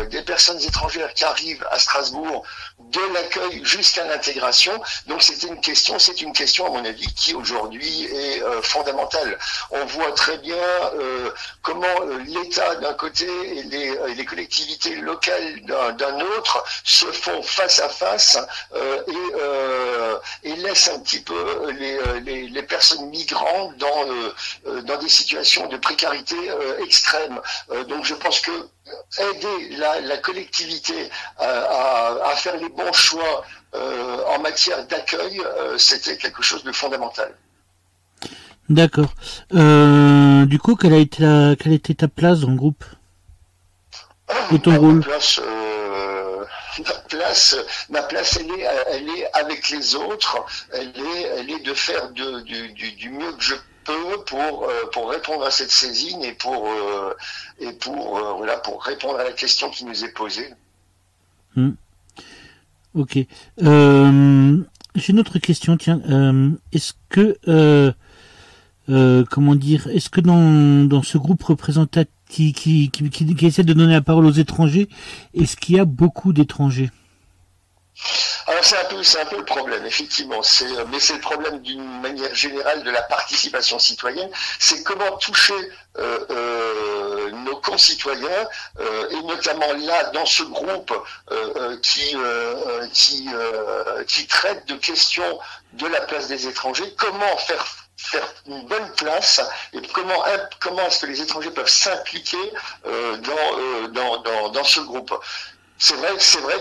des personnes étrangères qui arrivent à Strasbourg, de l'accueil jusqu'à l'intégration. Donc c'est une question à mon avis qui aujourd'hui est fondamentale. On voit très bien comment l'État d'un côté et les collectivités locales d'un autre se font face à face et laissent un petit peu les personnes migrantes dans des situations de précarité extrême. Donc je pense que aider la collectivité à faire les bons choix en matière d'accueil, c'était quelque chose de fondamental. D'accord. Du coup, quelle a été ta place dans le groupe? Et ton rôle? Ma place, elle est avec les autres. Elle est de faire du mieux que je peux pour répondre à cette saisine et pour répondre à la question qui nous est posée. Ok. J'ai une autre question. Tiens, est-ce que est-ce que dans ce groupe représentatif qui essaie de donner la parole aux étrangers, est-ce qu'il y a beaucoup d'étrangers? Alors c'est un peu le problème, effectivement. Mais c'est le problème d'une manière générale de la participation citoyenne. C'est comment toucher nos concitoyens et notamment là dans ce groupe qui traite de questions de la place des étrangers. Comment faire une bonne place et comment est-ce que les étrangers peuvent s'impliquer dans ce groupe. C'est vrai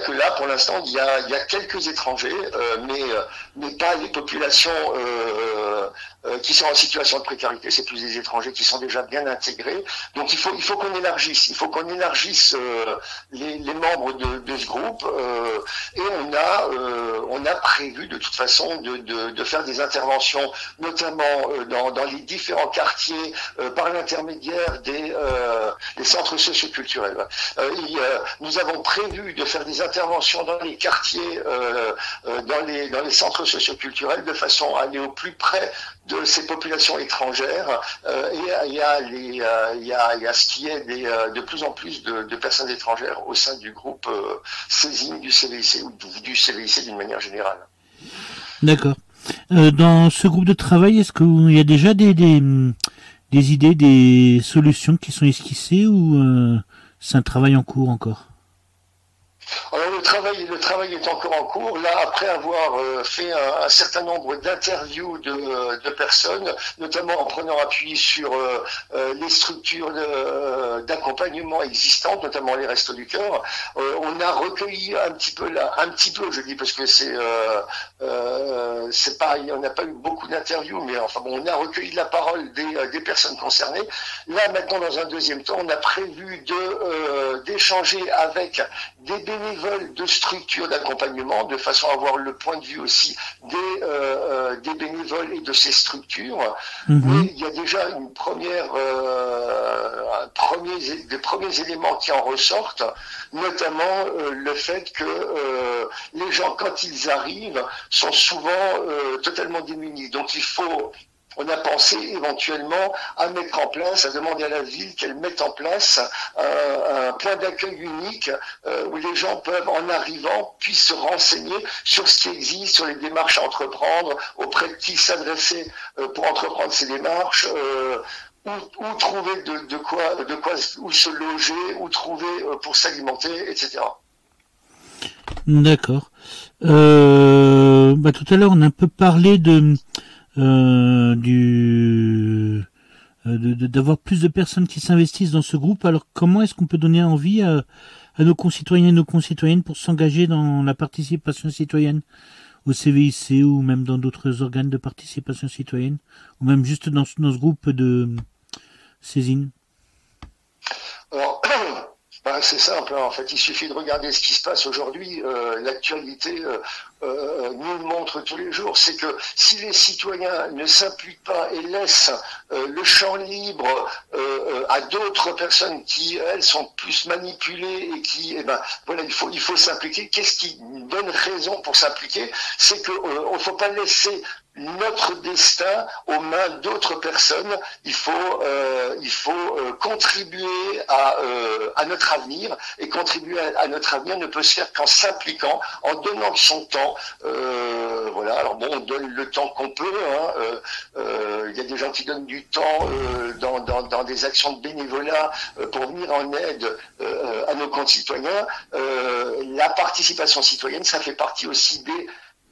que là, pour l'instant, il y a quelques étrangers, mais pas les populations qui sont en situation de précarité. C'est plus des étrangers qui sont déjà bien intégrés. Donc il faut qu'on élargisse. Il faut qu'on élargisse les membres de ce groupe. Et on a prévu de toute façon de faire des interventions, notamment dans les différents quartiers, par l'intermédiaire des centres socioculturels. Nous avons prévu de faire des interventions dans les quartiers, dans les centres socioculturels, de façon à aller au plus près de ces populations étrangères. Et il y a ce qui est de plus en plus de personnes étrangères au sein du groupe Césine du CVIC ou du CVIC d'une manière générale. D'accord. Dans ce groupe de travail, est-ce qu'il y a déjà des idées, des solutions qui sont esquissées ou c'est un travail en cours encore? Alors le travail est encore en cours. Là, après avoir fait un certain nombre d'interviews de personnes, notamment en prenant appui sur les structures d'accompagnement existantes, notamment les Restos du Cœur, on a recueilli un petit peu, je dis parce que on n'a pas eu beaucoup d'interviews, mais enfin bon, on a recueilli la parole des personnes concernées. Là, maintenant, dans un deuxième temps, on a prévu d'échanger avec des bénévoles de structures d'accompagnement, de façon à avoir le point de vue aussi des bénévoles et de ces structures. Mais il y a déjà des premiers éléments qui en ressortent, notamment le fait que les gens, quand ils arrivent, sont souvent totalement démunis. Donc on a pensé éventuellement à mettre en place, à demander à la ville qu'elle mette en place un point d'accueil unique où les gens peuvent, en arrivant, puissent se renseigner sur ce qui existe, sur les démarches à entreprendre, auprès de qui s'adresser pour entreprendre ces démarches, où trouver où se loger, où trouver pour s'alimenter, etc. D'accord. Tout à l'heure, on a un peu parlé d'avoir plus de personnes qui s'investissent dans ce groupe. Alors comment est-ce qu'on peut donner envie à nos concitoyens et nos concitoyennes pour s'engager dans la participation citoyenne au CVIC ou même dans d'autres organes de participation citoyenne ou même juste dans ce groupe de saisine? Alors, C'est simple, hein. En fait, il suffit de regarder ce qui se passe aujourd'hui. L'actualité nous le montre tous les jours. C'est que si les citoyens ne s'impliquent pas et laissent le champ libre à d'autres personnes qui, elles, sont plus manipulées et qui, voilà, il faut s'impliquer. Qu'est-ce qui donne raison pour s'impliquer? C'est que on faut pas laisser notre destin aux mains d'autres personnes. Il faut contribuer à notre avenir, et contribuer à notre avenir ne peut se faire qu'en s'impliquant, en donnant son temps. Voilà. Alors bon, on donne le temps qu'on peut. Il y a des gens qui donnent du temps dans des actions de bénévolat pour venir en aide à nos concitoyens. La participation citoyenne, ça fait partie aussi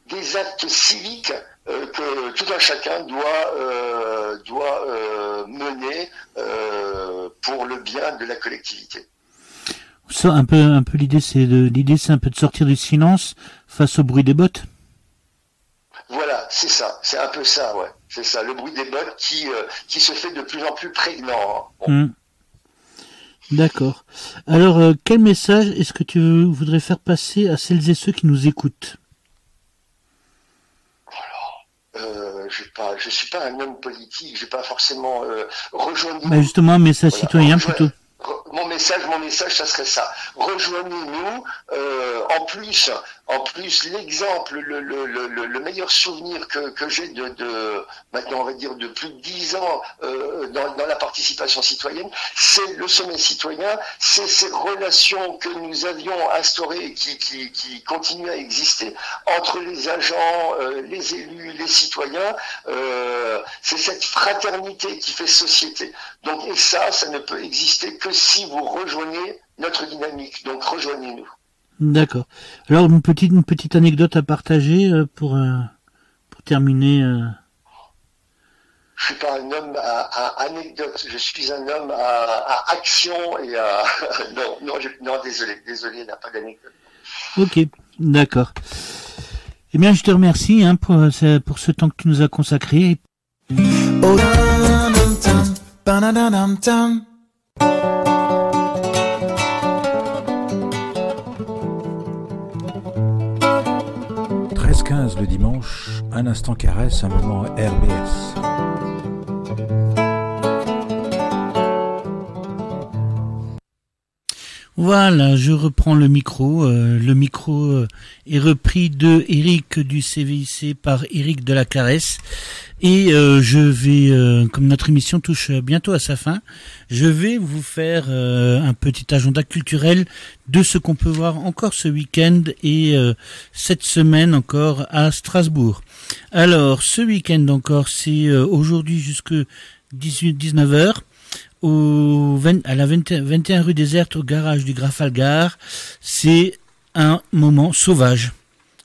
des actes civiques que tout un chacun doit mener pour le bien de la collectivité. Ça, un peu l'idée c'est un peu de sortir du silence face au bruit des bottes. Voilà, c'est ça, c'est un peu ça, ouais, c'est ça, le bruit des bottes qui se fait de plus en plus prégnant. Hein. Bon. D'accord. Alors, quel message est-ce que tu voudrais faire passer à celles et ceux qui nous écoutent? Je suis pas un homme politique, je vais pas forcément rejoindre. Justement, un message citoyen plutôt. Mon message, ça serait ça. Rejoignez-nous. En plus, l'exemple, le meilleur souvenir que j'ai de maintenant, on va dire, de plus de 10 ans dans la participation citoyenne, c'est le sommet citoyen, c'est ces relations que nous avions instaurées et qui continuent à exister entre les agents, les élus, les citoyens. C'est cette fraternité qui fait société. Donc, et ça ne peut exister que si vous rejoignez notre dynamique. Donc, rejoignez-nous. D'accord. Alors, une petite anecdote à partager pour terminer. Je suis pas un homme à anecdote. Je suis un homme à action et à non, désolé, il n'y a pas d'anecdote. Ok, d'accord. Eh bien, je te remercie pour ce temps que tu nous as consacré. Oh, 13h15 le dimanche, un instant caresse, un moment RBS. Voilà, je reprends le micro. Le micro est repris de Eric du CVIC par Eric de la Caresse. Et je vais, comme notre émission touche bientôt à sa fin, je vais vous faire un petit agenda culturel de ce qu'on peut voir encore ce week-end et cette semaine encore à Strasbourg. Alors, ce week-end encore, c'est aujourd'hui jusque 19h. À la 21 rue Déserte, au garage du Grafalgar, c'est un moment sauvage.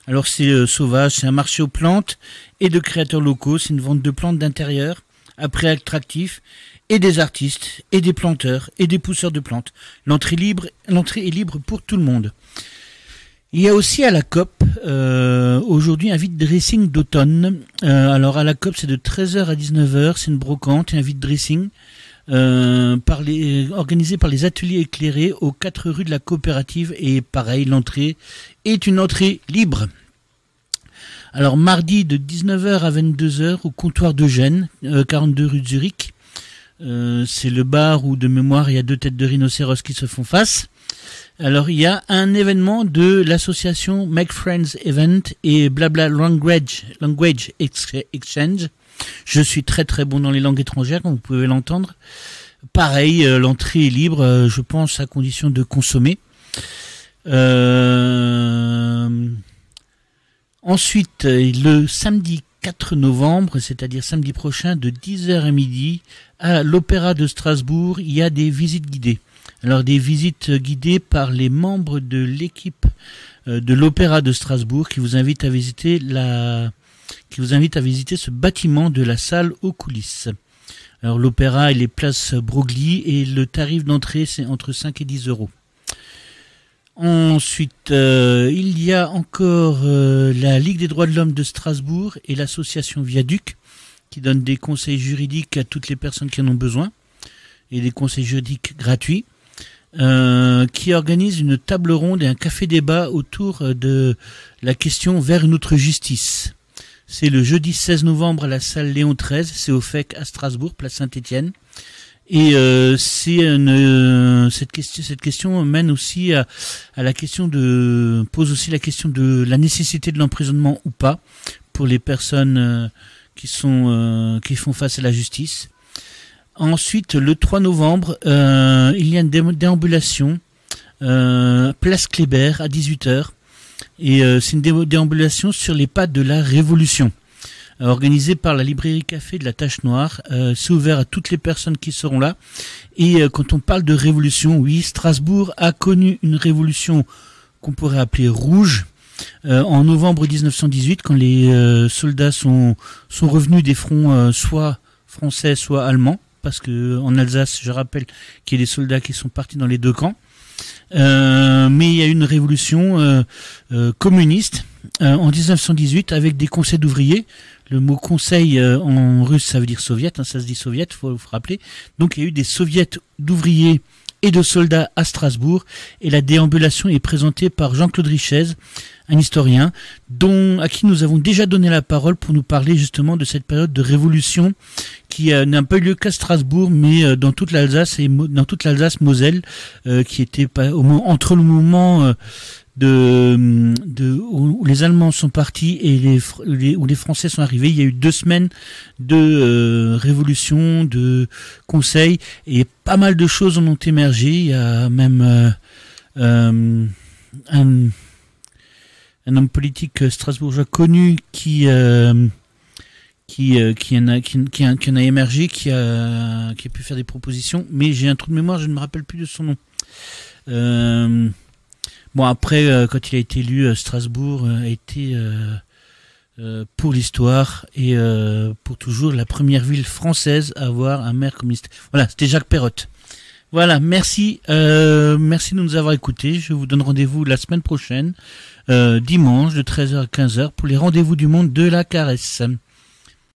Alors c'est sauvage, c'est un marché aux plantes et de créateurs locaux, c'est une vente de plantes d'intérieur, après attractif, et des artistes, et des planteurs, et des pousseurs de plantes. L'entrée est libre pour tout le monde. Il y a aussi à la COP, aujourd'hui, un vide dressing d'automne. Alors à la COP, c'est de 13h à 19h, c'est une brocante et un vide dressing. Organisé par les ateliers éclairés aux 4 rues de la coopérative, et pareil, l'entrée est une entrée libre. Alors mardi de 19h à 22h au comptoir de Gênes, 42 rue de Zurich, c'est le bar où de mémoire il y a 2 têtes de rhinocéros qui se font face. Alors il y a un événement de l'association Make Friends Event et Blabla Language Exchange. Je suis très très bon dans les langues étrangères, comme vous pouvez l'entendre. Pareil, l'entrée est libre, je pense, à condition de consommer. Ensuite, le samedi 4 novembre, c'est-à-dire samedi prochain, de 10h à midi, à l'Opéra de Strasbourg, il y a des visites guidées. Alors, des visites guidées par les membres de l'équipe de l'Opéra de Strasbourg qui vous invite à visiter ce bâtiment de la salle aux coulisses. Alors l'opéra, il est place Broglie et le tarif d'entrée, c'est entre 5 et 10 euros. Ensuite, il y a encore la Ligue des droits de l'homme de Strasbourg et l'association Viaduc qui donne des conseils juridiques à toutes les personnes qui en ont besoin et des conseils juridiques gratuits. qui organise une table ronde et un café débat autour de la question vers une autre justice. C'est le jeudi 16 novembre à la salle Léon XIII, c'est au FEC à Strasbourg, place Saint-Étienne. Et cette question mène aussi à la question pose aussi la question de la nécessité de l'emprisonnement ou pas pour les personnes qui font face à la justice. Ensuite, le 3 novembre, il y a une déambulation place Kléber à 18h. Et c'est une déambulation sur les pas de la Révolution, organisée par la librairie Café de la Tache Noire. C'est ouvert à toutes les personnes qui seront là. Et quand on parle de révolution, oui, Strasbourg a connu une révolution qu'on pourrait appeler rouge. En novembre 1918, quand les soldats sont revenus des fronts soit français, soit allemands, parce que en Alsace, je rappelle qu'il y a des soldats qui sont partis dans les deux camps. Mais il y a eu une révolution communiste en 1918 avec des conseils d'ouvriers. Le mot conseil en russe, ça veut dire soviet, ça se dit soviet, faut vous rappeler. Donc il y a eu des soviets d'ouvriers et de soldats à Strasbourg, et la déambulation est présentée par Jean-Claude Richez, un historien, à qui nous avons déjà donné la parole pour nous parler justement de cette période de révolution qui n'a pas eu lieu qu'à Strasbourg, mais dans toute l'Alsace et dans toute l'Alsace-Moselle, qui était entre le moment où les Allemands sont partis et où les Français sont arrivés. Il y a eu 2 semaines de révolution, de conseils, et pas mal de choses en ont émergé. Il y a même un homme politique strasbourgeois connu qui en a émergé, qui a pu faire des propositions, mais j'ai un trou de mémoire, je ne me rappelle plus de son nom. Bon, après, quand il a été élu, Strasbourg a été pour l'histoire et pour toujours la première ville française à avoir un maire communiste. Voilà, c'était Jacques Perrotte. Voilà, merci de nous avoir écoutés. Je vous donne rendez-vous la semaine prochaine, dimanche de 13h à 15h pour les rendez-vous du monde de la caresse.